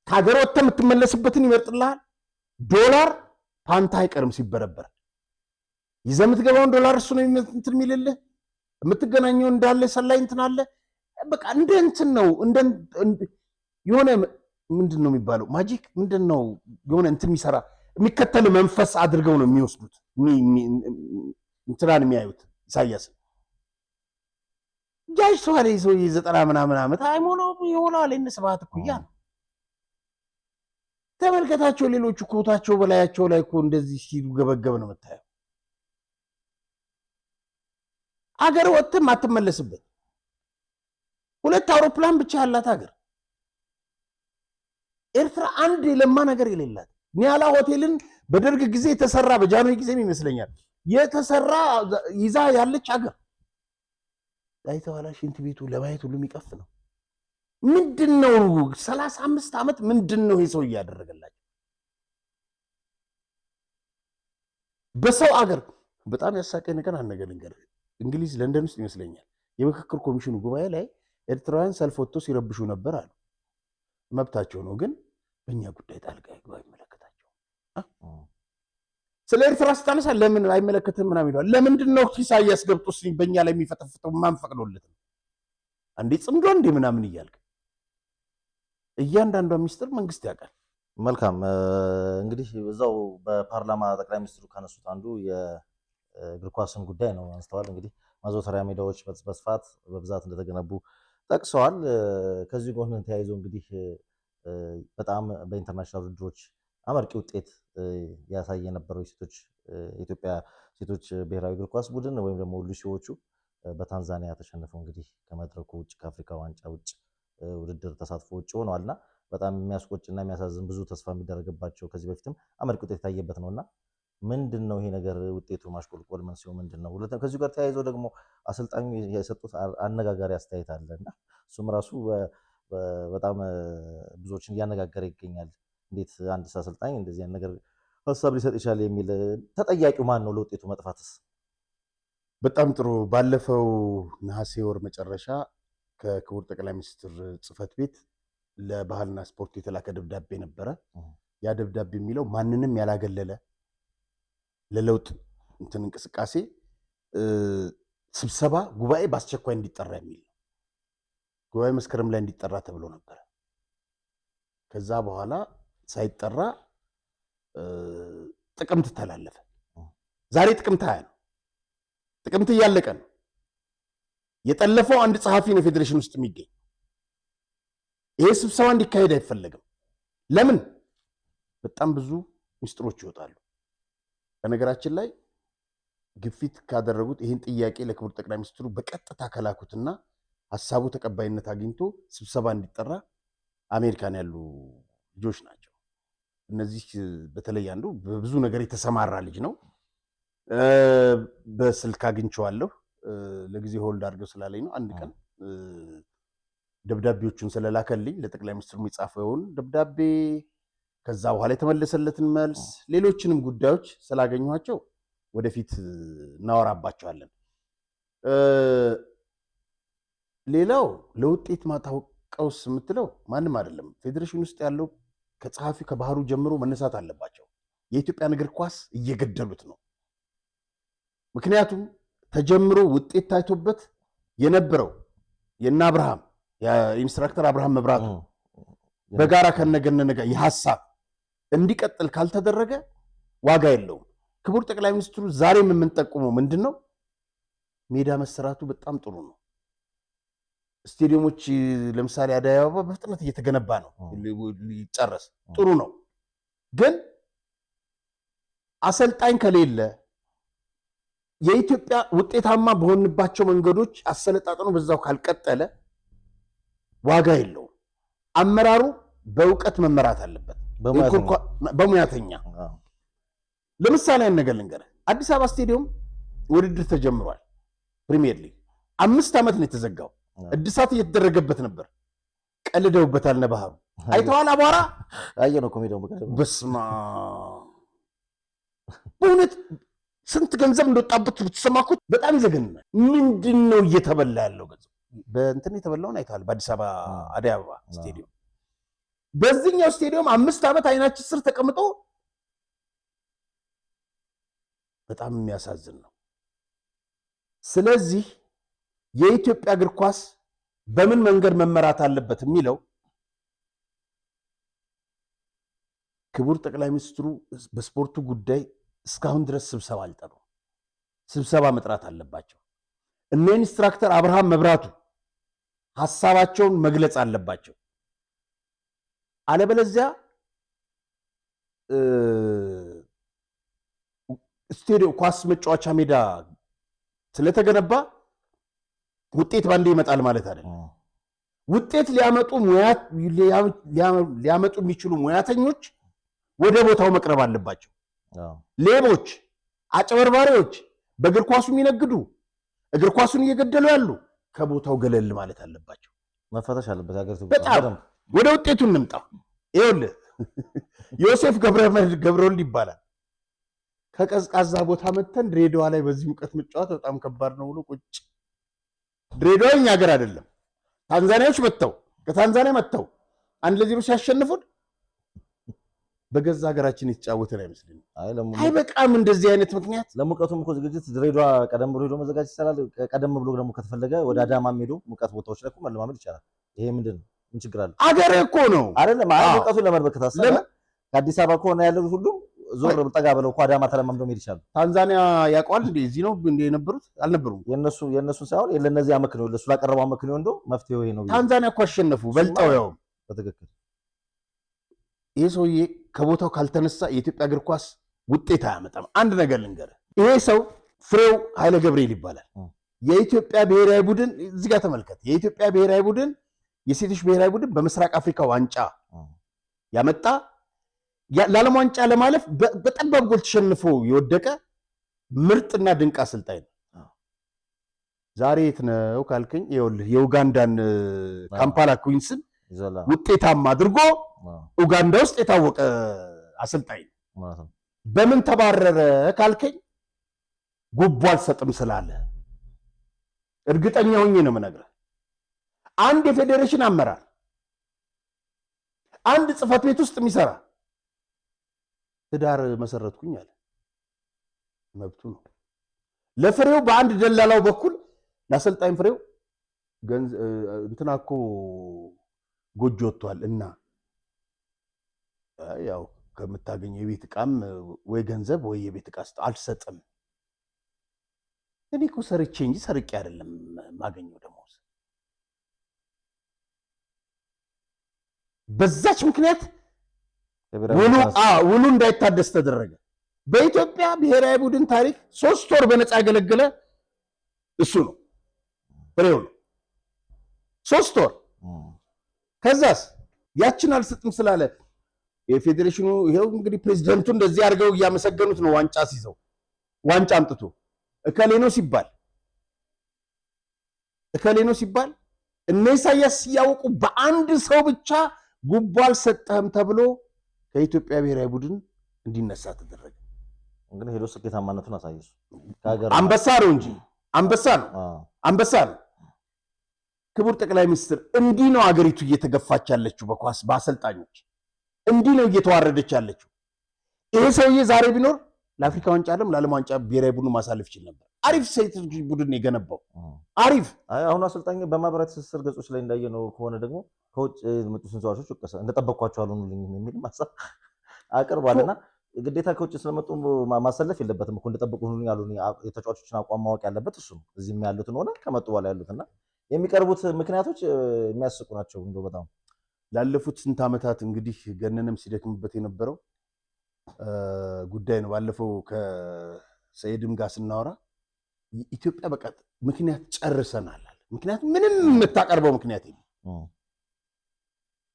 ከሀገር ወጥተህ የምትመለስበትን ይመርጥልሃል። ዶላር ፓንታ አይቀርም ሲበረበር፣ ይዘህ የምትገባውን ዶላር እሱ ነው እንትን የሚልልህ። የምትገናኘው እንዳለ ሰላይ እንትን አለ። በቃ እንደ እንትን ነው፣ የሆነ ምንድን ነው የሚባለው ማጂክ ምንድን ነው የሆነ እንትን የሚሰራ የሚከተል መንፈስ አድርገው ነው የሚወስዱት እንትናን የሚያዩት። ኢሳያስ ጃጅ ሰው አለ ሰው 90 ምናምን ዓመት አይሞላው ይሆናል። እነ ስብሐት እኩያ ነው። ተመልከታቸው። ሌሎቹ ኮታቸው በላያቸው ላይ እኮ እንደዚህ ሲሉ ገበገብ ነው የምታየው። አገር ወጥተህ አትመለስበት። 2 አውሮፕላን ብቻ ያላት ሀገር ኤርትራ አንድ የለማ ነገር የሌላት። ኒያላ ሆቴልን በደርግ ጊዜ የተሰራ በጃንሆይ ጊዜም ይመስለኛል የተሰራ ይዛ ያለች ሀገር አይተዋላ። ሽንት ቤቱ ለማየት ሁሉ የሚቀፍ ነው። ምንድነው 35 ዓመት ምንድነው ይሄ ሰው እያደረገላቸው? በሰው አገር በጣም ያሳቀኝ ነገር አንድ ነገር ልንገርህ። እንግሊዝ ለንደን ውስጥ ይመስለኛል የምክክር ኮሚሽኑ ጉባኤ ላይ ኤርትራውያን ሰልፍ ወጥተው ሲረብሹ ነበር አሉ። መብታቸው ነው፣ ግን በእኛ ጉዳይ ጣልቃ ይግባ አይመለከታቸው። ስለ ኤርትራ ስታነሳ ለምን አይመለከትም ምናምን ይለዋል። ለምንድን ነው ኢሳያስ ገብቶ በእኛ ላይ የሚፈተፍተው? ማን ፈቅዶለት ነው? አንዴ ጽምዶ እንዴ ምናምን እያልክ እያንዳንዷ ሚኒስትር መንግስት ያውቃል። መልካም እንግዲህ እዛው በፓርላማ ጠቅላይ ሚኒስትሩ ካነሱት አንዱ የእግር ኳስን ጉዳይ ነው አንስተዋል። እንግዲህ ማዘውተሪያ ሜዳዎች በስፋት በብዛት እንደተገነቡ ጠቅሰዋል። ከዚህ ጎን ተያይዞ እንግዲህ በጣም በኢንተርናሽናል ውድድሮች አመርቂ ውጤት ያሳየ የነበረው የኢትዮጵያ ሴቶች ብሔራዊ እግር ኳስ ቡድን ወይም ደግሞ ሉሲዎቹ በታንዛኒያ ተሸንፈው እንግዲህ ከመድረኩ ውጭ ከአፍሪካ ዋንጫ ውጭ ውድድር ተሳትፎ ውጭ ሆነዋልና በጣም የሚያስቆጭና የሚያሳዝን ብዙ ተስፋ የሚደረግባቸው ከዚህ በፊትም አመርቂ ውጤት የታየበት ነውና ምንድን ነው ይሄ ነገር ውጤቱ ማሽቆልቆል መንስኤው ምንድን ነው? ከዚሁ ጋር ተያይዞ ደግሞ አሰልጣኙ የሰጡት አነጋጋሪ አስተያየት አለና እሱም ራሱ በጣም ብዙዎችን እያነጋገረ ይገኛል። እንዴት አንድ አሰልጣኝ እንደዚህ ነገር ሀሳብ ሊሰጥ ይችላል የሚል ተጠያቂው ማን ነው ለውጤቱ መጥፋትስ? በጣም ጥሩ። ባለፈው ነሐሴ ወር መጨረሻ ከክቡር ጠቅላይ ሚኒስትር ጽህፈት ቤት ለባህልና ስፖርት የተላከ ደብዳቤ ነበረ። ያ ደብዳቤ የሚለው ማንንም ያላገለለ ለለውጥ እንቅስቃሴ ስብሰባ ጉባኤ በአስቸኳይ እንዲጠራ የሚል ነው። ጉባኤ መስከረም ላይ እንዲጠራ ተብሎ ነበር። ከዛ በኋላ ሳይጠራ ጥቅምት ተላለፈ። ዛሬ ጥቅምት 20 ነው። ጥቅምት እያለቀ ነው። የጠለፈው አንድ ጸሐፊ ነው ፌዴሬሽን ውስጥ የሚገኝ። ይሄ ስብሰባ እንዲካሄድ አይፈለግም። ለምን? በጣም ብዙ ሚስጥሮች ይወጣሉ። በነገራችን ላይ ግፊት ካደረጉት ይህን ጥያቄ ለክቡር ጠቅላይ ሚኒስትሩ በቀጥታ ከላኩትና ሀሳቡ ተቀባይነት አግኝቶ ስብሰባ እንዲጠራ አሜሪካን ያሉ ልጆች ናቸው። እነዚህ በተለይ አንዱ በብዙ ነገር የተሰማራ ልጅ ነው። በስልክ አግኝቼዋለሁ። ለጊዜ ሆልድ አድርገው ስላለኝ ነው። አንድ ቀን ደብዳቤዎቹን ስለላከልኝ ለጠቅላይ ሚኒስትሩ የሚጻፈውን ደብዳቤ ከዛ በኋላ የተመለሰለትን መልስ ሌሎችንም ጉዳዮች ስላገኘኋቸው ወደፊት እናወራባቸዋለን። ሌላው ለውጤት ማታወቀውስ የምትለው ማንም አይደለም። ፌዴሬሽን ውስጥ ያለው ከጸሐፊ ከባህሩ ጀምሮ መነሳት አለባቸው። የኢትዮጵያን እግር ኳስ እየገደሉት ነው። ምክንያቱም ተጀምሮ ውጤት ታይቶበት የነበረው የእነ አብርሃም የኢንስትራክተር አብርሃም መብራቱ በጋራ ከነገነነ ጋር የሐሳብ እንዲቀጥል ካልተደረገ ዋጋ የለውም። ክቡር ጠቅላይ ሚኒስትሩ ዛሬም የምንጠቁመው ምንድነው? ሜዳ መሰራቱ በጣም ጥሩ ነው። ስቴዲየሞች ለምሳሌ አዲስ አበባ በፍጥነት እየተገነባ ነው፣ ሊጨረስ ጥሩ ነው። ግን አሰልጣኝ ከሌለ የኢትዮጵያ ውጤታማ በሆንባቸው መንገዶች አሰለጣጥኖ በዛው ካልቀጠለ ዋጋ የለውም። አመራሩ በእውቀት መመራት አለበት፣ በሙያተኛ። ለምሳሌ አንድ ነገር ልንገርህ። አዲስ አበባ ስቴዲየም ውድድር ተጀምሯል። ፕሪሚየር ሊግ 5 ዓመት ነው የተዘጋው። እድሳት እየተደረገበት ነበር። ቀልደውበታል። ነባሩ አይተዋል። አቧራ አየነው እኮ ሜዳው በቀደም። በስማ በእውነት ስንት ገንዘብ እንደወጣበት ብትሰማኩት በጣም ይዘገንናል። ምንድነው እየተበላ ያለው ገንዘብ? በእንትን የተበላውን አይተዋል። በአዲስ አበባ አዲስ አበባ ስቴዲየም፣ በዚህኛው ስቴዲየም 5 ዓመት አይናችን ስር ተቀምጦ በጣም የሚያሳዝን ነው። ስለዚህ የኢትዮጵያ እግር ኳስ በምን መንገድ መመራት አለበት የሚለው ክቡር ጠቅላይ ሚኒስትሩ በስፖርቱ ጉዳይ እስካሁን ድረስ ስብሰባ አልጠሩም። ስብሰባ መጥራት አለባቸው። እነ ኢንስትራክተር አብርሃም መብራቱ ሐሳባቸውን መግለጽ አለባቸው። አለበለዚያ ስቴዲየም ኳስ መጫወቻ ሜዳ ስለተገነባ ውጤት ባንዴ ይመጣል ማለት አይደለም። ውጤት ሊያመጡ የሚችሉ ሙያተኞች ወደ ቦታው መቅረብ አለባቸው። ሌቦች፣ አጭበርባሪዎች፣ በእግር ኳሱ የሚነግዱ እግር ኳሱን እየገደሉ ያሉ ከቦታው ገለል ማለት አለባቸው። መፈተሽ አለበት። ሀገር በጣም ወደ ውጤቱ እንምጣ። ይኸውልህ ዮሴፍ ገብረወልድ ይባላል። ከቀዝቃዛ ቦታ መተን ድሬዳዋ ላይ በዚህ ሙቀት መጫወት በጣም ከባድ ነው ብሎ ቁጭ። ድሬዳዋ እኛ ሀገር አይደለም። ታንዛኒያዎች መጥተው ከታንዛኒያ መጥተው 1-0 ሲያሸንፉን በገዛ ሀገራችን የተጫወተን አይመስልም። አይበቃም እንደዚህ አይነት ምክንያት። ለሙቀቱም እኮ ዝግጅት ድሬዳዋ ቀደም ብሎ ሄዶ መዘጋጀት ይቻላል። ቀደም ብሎ ደግሞ ከተፈለገ ወደ አዳማም ሄዶ ሙቀት ቦታዎች ላይ እኮ መለማመድ ይቻላል። ይሄ ምንድን ነው? ምን ችግር አለ? አገር እኮ ነው አይደለም። ሙቀቱን ለመድበክ ታሰበ። ከአዲስ አበባ ከሆነ ያለው ሁሉም ዞር ጠጋ ብለው እኮ አዳማ ተለማምደው መሄድ ይቻላል። ታንዛኒያ ያውቀዋል እንዴ? እዚህ ነው እንዴ የነበሩት? አልነበሩም። የነሱ ሳይሆን ለነዚህ አመክንዮ ለሱ ላቀረበው አመክንዮ እንደው መፍትሄው ይሄ ነው። ታንዛኒያ እኮ አሸነፉ በልጠው። ያው በትክክል ይሄ ሰውዬ ከቦታው ካልተነሳ የኢትዮጵያ እግር ኳስ ውጤት አያመጣም። አንድ ነገር ልንገርህ። ይሄ ሰው ፍሬው ኃይለ ገብርኤል ይባላል። የኢትዮጵያ ብሔራዊ ቡድን እዚህ ጋር ተመልከት። የኢትዮጵያ ብሔራዊ ቡድን የሴቶች ብሔራዊ ቡድን በምስራቅ አፍሪካ ዋንጫ ያመጣ ለዓለም ዋንጫ ለማለፍ በጠባብ ጎል ተሸንፎ የወደቀ ምርጥና ድንቅ አሰልጣኝ ነው። ዛሬ የት ነው ካልከኝ፣ ይኸውልህ የኡጋንዳን ካምፓላ ኩዊንስን ውጤታማ አድርጎ ኡጋንዳ ውስጥ የታወቀ አሰልጣኝ ነው። በምን ተባረረ ካልከኝ፣ ጉቦ አልሰጥም ስላለ። እርግጠኛ ሆኜ ነው የምነግርህ። አንድ የፌዴሬሽን አመራር፣ አንድ ጽህፈት ቤት ውስጥ የሚሰራ ትዳር መሰረትኩኝ አለ። መብቱ ነው። ለፍሬው በአንድ ደላላው በኩል ለአሰልጣኝ ፍሬው እንትና እኮ ጎጆ ወጥቷል እና ያው ከምታገኘው የቤት ዕቃም ወይ ገንዘብ ወይ የቤት ዕቃ አልሰጥም። እኔ እኮ ሰርቼ እንጂ ሰርቄ አይደለም ማገኘው ደሞዝ። በዛች ምክንያት ውሉ እንዳይታደስ ተደረገ። በኢትዮጵያ ብሔራዊ ቡድን ታሪክ 3 ወር በነፃ ያገለገለ እሱ ነው፣ ፍሬው ነው። 3 ወር። ከዛስ ያችን አልሰጥም ስላለ የፌዴሬሽኑ ይሄው እንግዲህ ፕሬዝዳንቱ እንደዚህ አድርገው እያመሰገኑት ነው። ዋንጫ ሲይዘው ዋንጫ አምጥቶ እከሌ ነው ሲባል እነ ኢሳያስ ሲያውቁ በአንድ ሰው ብቻ ጉቦ አልሰጠህም ተብሎ ከኢትዮጵያ ብሔራዊ ቡድን እንዲነሳ ተደረገ። እንግዲህ ሄዶ ስኬታማነቱን አሳየሱ። አንበሳ ነው እንጂ አንበሳ ነው። ክቡር ጠቅላይ ሚኒስትር፣ እንዲህ ነው አገሪቱ እየተገፋች ያለችው በኳስ በአሰልጣኞች እንዲህ ነው እየተዋረደች ያለችው። ይሄ ሰውዬ ዛሬ ቢኖር ለአፍሪካ ዋንጫ አይደለም ለዓለም ዋንጫ ብሔራዊ ቡድኑ ማሳለፍ ይችል ነበር። አሪፍ ሴት ቡድን የገነባው አሪፍ። አሁን አሰልጣኝ በማህበራዊ ትስስር ገጾች ላይ እንዳየነው ከሆነ ደግሞ ከውጭ የመጡትን ተጫዋቾች ወቀሰ። እንደጠበቅኳቸው አልሆኑልኝም የሚል ሀሳብ አቅርቧልና ግዴታ ከውጭ ስለመጡ ማሰለፍ የለበትም እኮ እንደጠበቁልኝ ያሉ የተጫዋቾችን አቋም ማወቅ ያለበት እሱ ነው። እዚህም ያሉትን ሆነ ከመጡ በኋላ ያሉትና የሚቀርቡት ምክንያቶች የሚያስቁ ናቸው። እንደው በጣም ላለፉት ስንት ዓመታት እንግዲህ ገነንም ሲደክምበት የነበረው ጉዳይ ነው። ባለፈው ከሰይድም ጋር ስናወራ ኢትዮጵያ በቃ ምክንያት ጨርሰናል። ምክንያት ምንም የምታቀርበው ምክንያት የለም።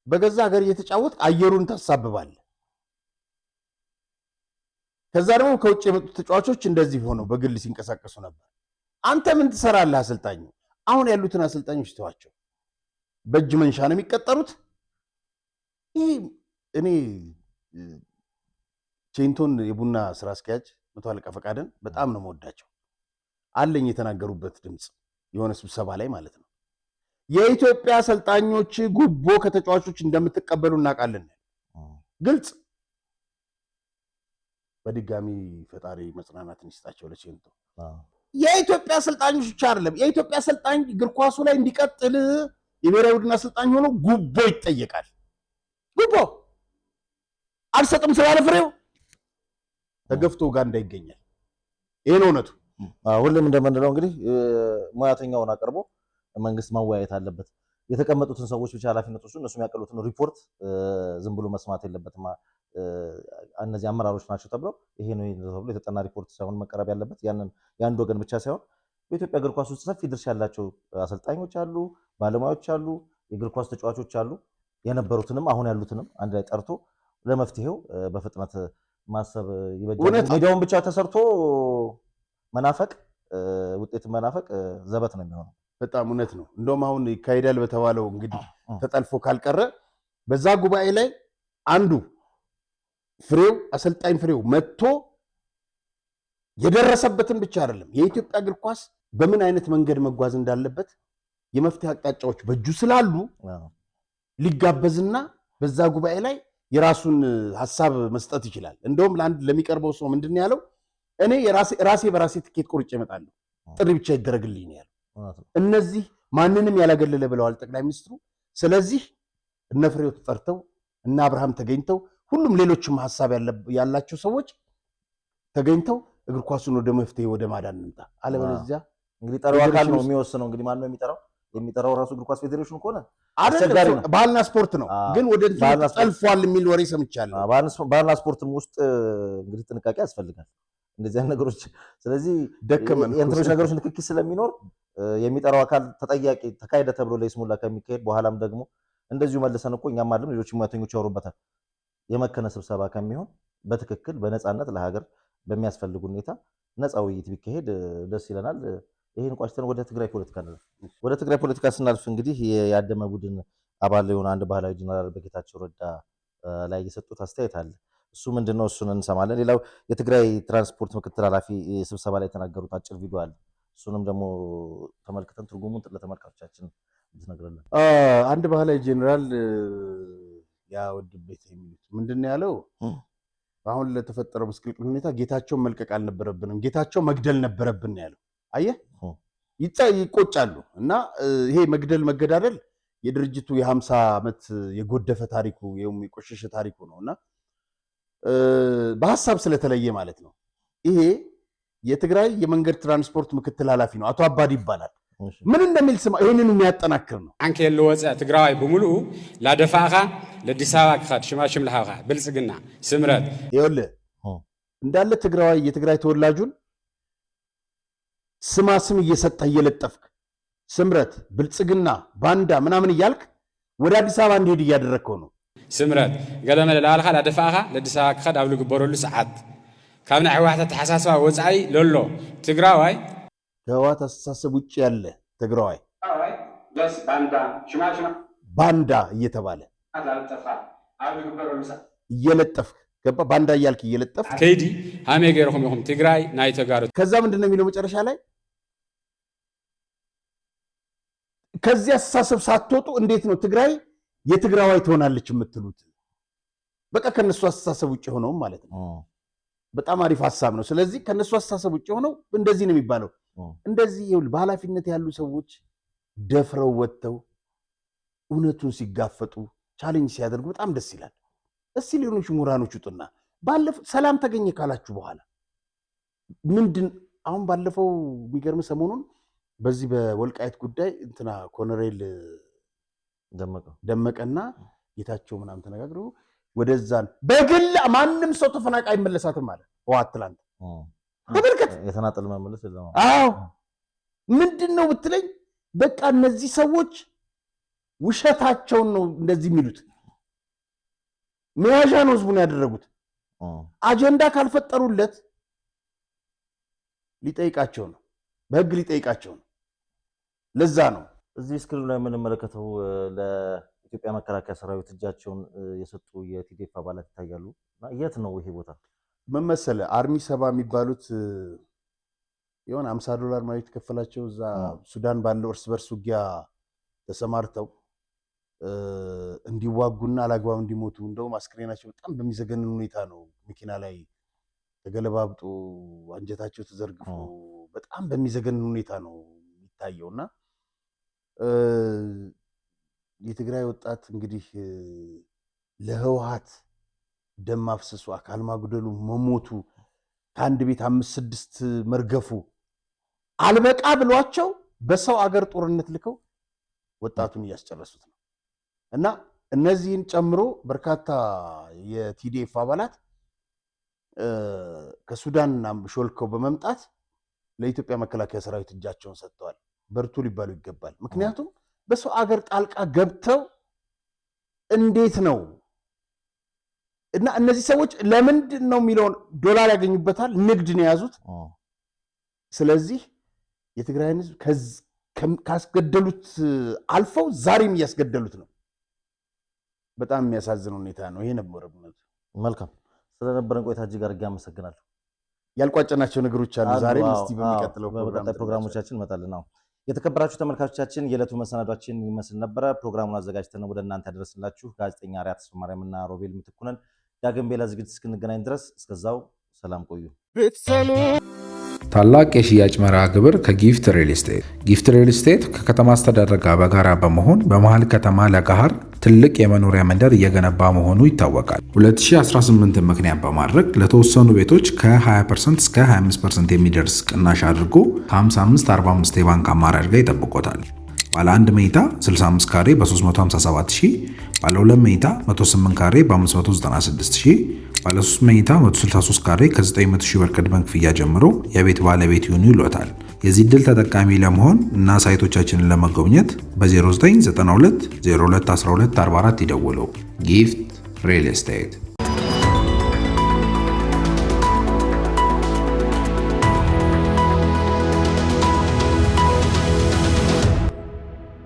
በገዛ ሀገር እየተጫወት አየሩን ታሳብባለህ። ከዛ ደግሞ ከውጭ የመጡት ተጫዋቾች እንደዚህ ሆነው በግል ሲንቀሳቀሱ ነበር። አንተ ምን ትሰራለህ? አሰልጣኙ አሁን ያሉትን አሰልጣኞች ተዋቸው። በእጅ መንሻ ነው የሚቀጠሩት። ይህ እኔ ቼንቶን የቡና ስራ አስኪያጅ መቶ አለቃ ፈቃደን በጣም ነው መወዳቸው አለኝ። የተናገሩበት ድምፅ የሆነ ስብሰባ ላይ ማለት ነው። የኢትዮጵያ አሰልጣኞች ጉቦ ከተጫዋቾች እንደምትቀበሉ እናውቃለን። ግልጽ። በድጋሚ ፈጣሪ መጽናናትን ይስጣቸው ለቼንቶ። የኢትዮጵያ አሰልጣኞች ብቻ አይደለም፣ የኢትዮጵያ አሰልጣኝ እግር ኳሱ ላይ እንዲቀጥል የብሔራዊ ቡድን አሰልጣኝ ሆኖ ጉቦ ይጠየቃል። ጉቦ አልሰጥም ስላለ ፍሬው ተገፍቶ ኡጋንዳ ይገኛል። ይሄ ነው እውነቱ። ሁሉም እንደምንለው እንግዲህ ሙያተኛውን አቅርቦ መንግስት ማወያየት አለበት። የተቀመጡትን ሰዎች ብቻ ኃላፊነት ወስዶ እነሱ የሚያቀርቡትን ሪፖርት ዝም ብሎ መስማት የለበትም። እነዚህ አመራሮች ናቸው ተብለው ይሄ ነው ተብሎ የተጠና ሪፖርት ሳይሆን መቀረብ ያለበት የአንድ ወገን ብቻ ሳይሆን በኢትዮጵያ እግር ኳስ ውስጥ ሰፊ ድርሻ ያላቸው አሰልጣኞች አሉ፣ ባለሙያዎች አሉ፣ የእግር ኳስ ተጫዋቾች አሉ። የነበሩትንም አሁን ያሉትንም አንድ ላይ ጠርቶ ለመፍትሄው በፍጥነት ማሰብ ይበጃል። ሜዳውን ብቻ ተሰርቶ መናፈቅ ውጤት መናፈቅ ዘበት ነው የሚሆነው። በጣም እውነት ነው። እንደውም አሁን ይካሄዳል በተባለው እንግዲህ ተጠልፎ ካልቀረ በዛ ጉባኤ ላይ አንዱ ፍሬው አሰልጣኝ ፍሬው መጥቶ የደረሰበትን ብቻ አይደለም የኢትዮጵያ እግር ኳስ በምን አይነት መንገድ መጓዝ እንዳለበት የመፍትሄ አቅጣጫዎች በእጁ ስላሉ ሊጋበዝና በዛ ጉባኤ ላይ የራሱን ሐሳብ መስጠት ይችላል። እንደውም ለአንድ ለሚቀርበው ሰው ምንድን ነው ያለው? እኔ ራሴ በራሴ ትኬት ቆርጬ እመጣለሁ፣ ጥሪ ብቻ ይደረግልኝ ነው ያለው። እነዚህ ማንንም ያላገለለ ብለዋል ጠቅላይ ሚኒስትሩ። ስለዚህ እነ ፍሬው ተጠርተው እነ አብርሃም ተገኝተው ሁሉም ሌሎችም ሐሳብ ያላቸው ሰዎች ተገኝተው እግር ኳሱን ወደ መፍትሄ ወደ ማዳን እንምጣ። አለበለዚያ እንግዲህ ጠራው አካል ነው የሚወስነው። እንግዲህ ማን ነው የሚጠራው ራሱ እግር ኳስ ፌዴሬሽኑ ከሆነ አስቸጋሪ ነው። ባህልና ስፖርት ነው ግን ወደ ጠልፏል የሚል ወሬ ሰምቻለሁ። ባህልና ስፖርትም ውስጥ እንግዲህ ጥንቃቄ ያስፈልጋል እንደዚህ ነገሮች። ስለዚህ ደከመን የእንትኖች ነገሮች ንክኪ ስለሚኖር የሚጠራው አካል ተጠያቂ ተካሄደ ተብሎ ለይስሙላ ከሚካሄድ በኋላም ደግሞ እንደዚሁ መልሰን እኮ እኛም አይደለም ሌሎች ሙያተኞች ያወሩበታል የመከነ ስብሰባ ከሚሆን በትክክል በነፃነት ለሀገር በሚያስፈልግ ሁኔታ ነፃ ውይይት ቢካሄድ ደስ ይለናል። ይሄን ቋጭተን ወደ ትግራይ ፖለቲካ እናልፍ። ወደ ትግራይ ፖለቲካ ስናልፍ እንግዲህ የአደመ ቡድን አባል የሆነ አንድ ባህላዊ ጀነራል በጌታቸው ረዳ ላይ የሰጡት አስተያየት አለ። እሱ ምንድነው? እሱን እንሰማለን። ሌላው የትግራይ ትራንስፖርት ምክትል ኃላፊ ስብሰባ ላይ የተናገሩት አጭር ቪዲዮ አለ። እሱንም ደግሞ ተመልክተን ትርጉሙን ለተመልካቾቻችን እንነግራለን። አንድ ባህላዊ ጀነራል ያ ወድ ቤት የሚሉት ምንድነው ያለው? አሁን ለተፈጠረው ምስቅልቅል ሁኔታ ጌታቸውን መልቀቅ አልነበረብንም፣ ጌታቸው መግደል ነበረብን ያለው። አየህ ይቆጫሉ። እና ይሄ መገዳደል የድርጅቱ የ50 ዓመት የጎደፈ ታሪኩ የቆሸሸ ታሪኩ ነውና በሐሳብ ስለተለየ ማለት ነው። ይሄ የትግራይ የመንገድ ትራንስፖርት ምክትል ኃላፊ ነው፣ አቶ አባዲ ይባላል። ምን እንደሚል ስማ፣ ይሄንን የሚያጠናክር ነው። አንከ የለወፀ ትግራዋይ በሙሉ ላደፋኻ ለአዲስ አበባ ክኸድ ሽማሽም ለሃኻ ብልጽግና ስምረት ይኸውልህ እንዳለ ትግራዋይ የትግራይ ተወላጁን ስማ ስም እየሰጠህ እየለጠፍክ ስምረት ብልጽግና ባንዳ ምናምን እያልክ ወደ አዲስ አበባ እንዲሄድ እያደረግከው ነው። ስምረት ገለመለ ላልኻ ላደፋኻ ለአዲስ አበባ ክኸድ ኣብ ዝግበረሉ ሰዓት ካብ ናይ ሕወሓት ተሓሳስባ ወፃኢ ለሎ ትግራዋይ ከህወሓት አስተሳሰብ ውጭ ያለ ትግራዋይ ለስ ባንዳ ሽማሽማ ባንዳ እየተባለ እየለጠፍክ ገባ ባንዳ እያልክ እየለጠፍክ ከይዲ ሃሜ ገይረኹም ኢኹም ትግራይ ናይ ተጋሩ። ከዛ ምንድነው የሚለው መጨረሻ ላይ ከዚህ አስተሳሰብ ሳትወጡ እንዴት ነው ትግራይ የትግራዋይ ትሆናለች የምትሉት? በቃ ከነሱ አስተሳሰብ ውጭ ሆነው ማለት ነው። በጣም አሪፍ ሐሳብ ነው። ስለዚህ ከነሱ አስተሳሰብ ውጭ ሆነው እንደዚህ ነው የሚባለው። እንደዚህ ይኸውልህ በኃላፊነት ያሉ ሰዎች ደፍረው ወጥተው እውነቱን ሲጋፈጡ ቻሌንጅ ሲያደርጉ በጣም ደስ ይላል። እስቲ ሌሎች ምሁራኖች ውጡና ባለፈው ሰላም ተገኘ ካላችሁ በኋላ ምንድን አሁን ባለፈው የሚገርም ሰሞኑን በዚህ በወልቃይት ጉዳይ እንትና ኮሎኔል ደመቀና ጌታቸው ምናምን ተነጋግረው ወደዛን በግል ማንም ሰው ተፈናቃይ አይመለሳትም ማለት ህወሓት ትላንት ተበርከት የተናጠል መመለስ የለም። አዎ ምንድነው ብትለኝ በቃ እነዚህ ሰዎች ውሸታቸውን ነው እንደዚህ የሚሉት። መያዣ ነው ህዝቡን ያደረጉት። አጀንዳ ካልፈጠሩለት ሊጠይቃቸው ነው፣ በህግ ሊጠይቃቸው ነው። ለዛ ነው እዚህ ስክሪኑ ላይ የምንመለከተው ለኢትዮጵያ መከላከያ ሰራዊት እጃቸውን የሰጡ የቲዲኤፍ አባላት ይታያሉ። የት ነው ይሄ ቦታ? ምን መሰለህ አርሚ 70 የሚባሉት የሆነ $50 ማለት ተከፈላቸው እዛ ሱዳን ባለው እርስ በርስ ውጊያ ተሰማርተው እንዲዋጉና አላግባብ እንዲሞቱ እንደውም አስክሬናቸው በጣም በሚዘገንን ሁኔታ ነው መኪና ላይ ተገለባብጦ አንጀታቸው ተዘርግፎ በጣም በሚዘገንን ሁኔታ ነው የሚታየውና የትግራይ ወጣት እንግዲህ ለህወሓት ደም ማፍሰሱ አካል ማጉደሉ መሞቱ ከአንድ ቤት 5-6 መርገፉ አልበቃ ብሏቸው በሰው አገር ጦርነት ልከው ወጣቱን እያስጨረሱት ነው። እና እነዚህን ጨምሮ በርካታ የቲዲኤፍ አባላት ከሱዳን ሾልከው በመምጣት ለኢትዮጵያ መከላከያ ሰራዊት እጃቸውን ሰጥተዋል። በርቱ ሊባሉ ይገባል። ምክንያቱም በሰው አገር ጣልቃ ገብተው እንዴት ነው እና እነዚህ ሰዎች ለምንድን ነው የሚለውን ዶላር ያገኙበታል፣ ንግድ ነው የያዙት። ስለዚህ የትግራይን ህዝብ ካስገደሉት አልፈው ዛሬም እያስገደሉት ነው። በጣም የሚያሳዝን ሁኔታ ነው። ይሄ ነበር እውነቱ። መልካም ስለነበረን ቆይታ እጅግ አድርጌ አመሰግናለሁ። ያልቋጨናቸው ነገሮች አሉ ዛሬ እስቲ በሚቀጥለው ፕሮግራሞቻችን እንመጣለን። አሁን የተከበራችሁ ተመልካቾቻችን የዕለቱ መሰናዷችን ይመስል ነበረ። ፕሮግራሙን አዘጋጅተን ወደ እናንተ ያደረስላችሁ ጋዜጠኛ ሪያ ተስፋ ማርያምና ሮቤል ምትኩ ነን። ዳግም በሌላ ዝግጅት እስክንገናኝ ድረስ እስከዛው ሰላም ቆዩ። ታላቅ የሽያጭ መርሃ ግብር ከጊፍት ሪል ስቴት። ጊፍት ሪል ስቴት ከከተማ አስተዳደር ጋር በጋራ በመሆን በመሃል ከተማ ለገሃር ትልቅ የመኖሪያ መንደር እየገነባ መሆኑ ይታወቃል። 2018 ምክንያት በማድረግ ለተወሰኑ ቤቶች ከ20% እስከ 25% የሚደርስ ቅናሽ አድርጎ 55/45 የባንክ አማራጭ ጋር ይጠብቆታል። ባለ 1 መኝታ 65 ካሬ በ357,000፣ ባለ 2 መኝታ 108 ካሬ በ596,000፣ ባለ 3 መኝታ 163 ካሬ ከ900,000 ብር ቅድመ ክፍያ ጀምሮ የቤት ባለቤት ይሁኑ ይሎታል። የዚህ ዕድል ተጠቃሚ ለመሆን እና ሳይቶቻችንን ለመጎብኘት በ0992 02 12 44 ይደውሉ። ጊፍት ሪል ስቴት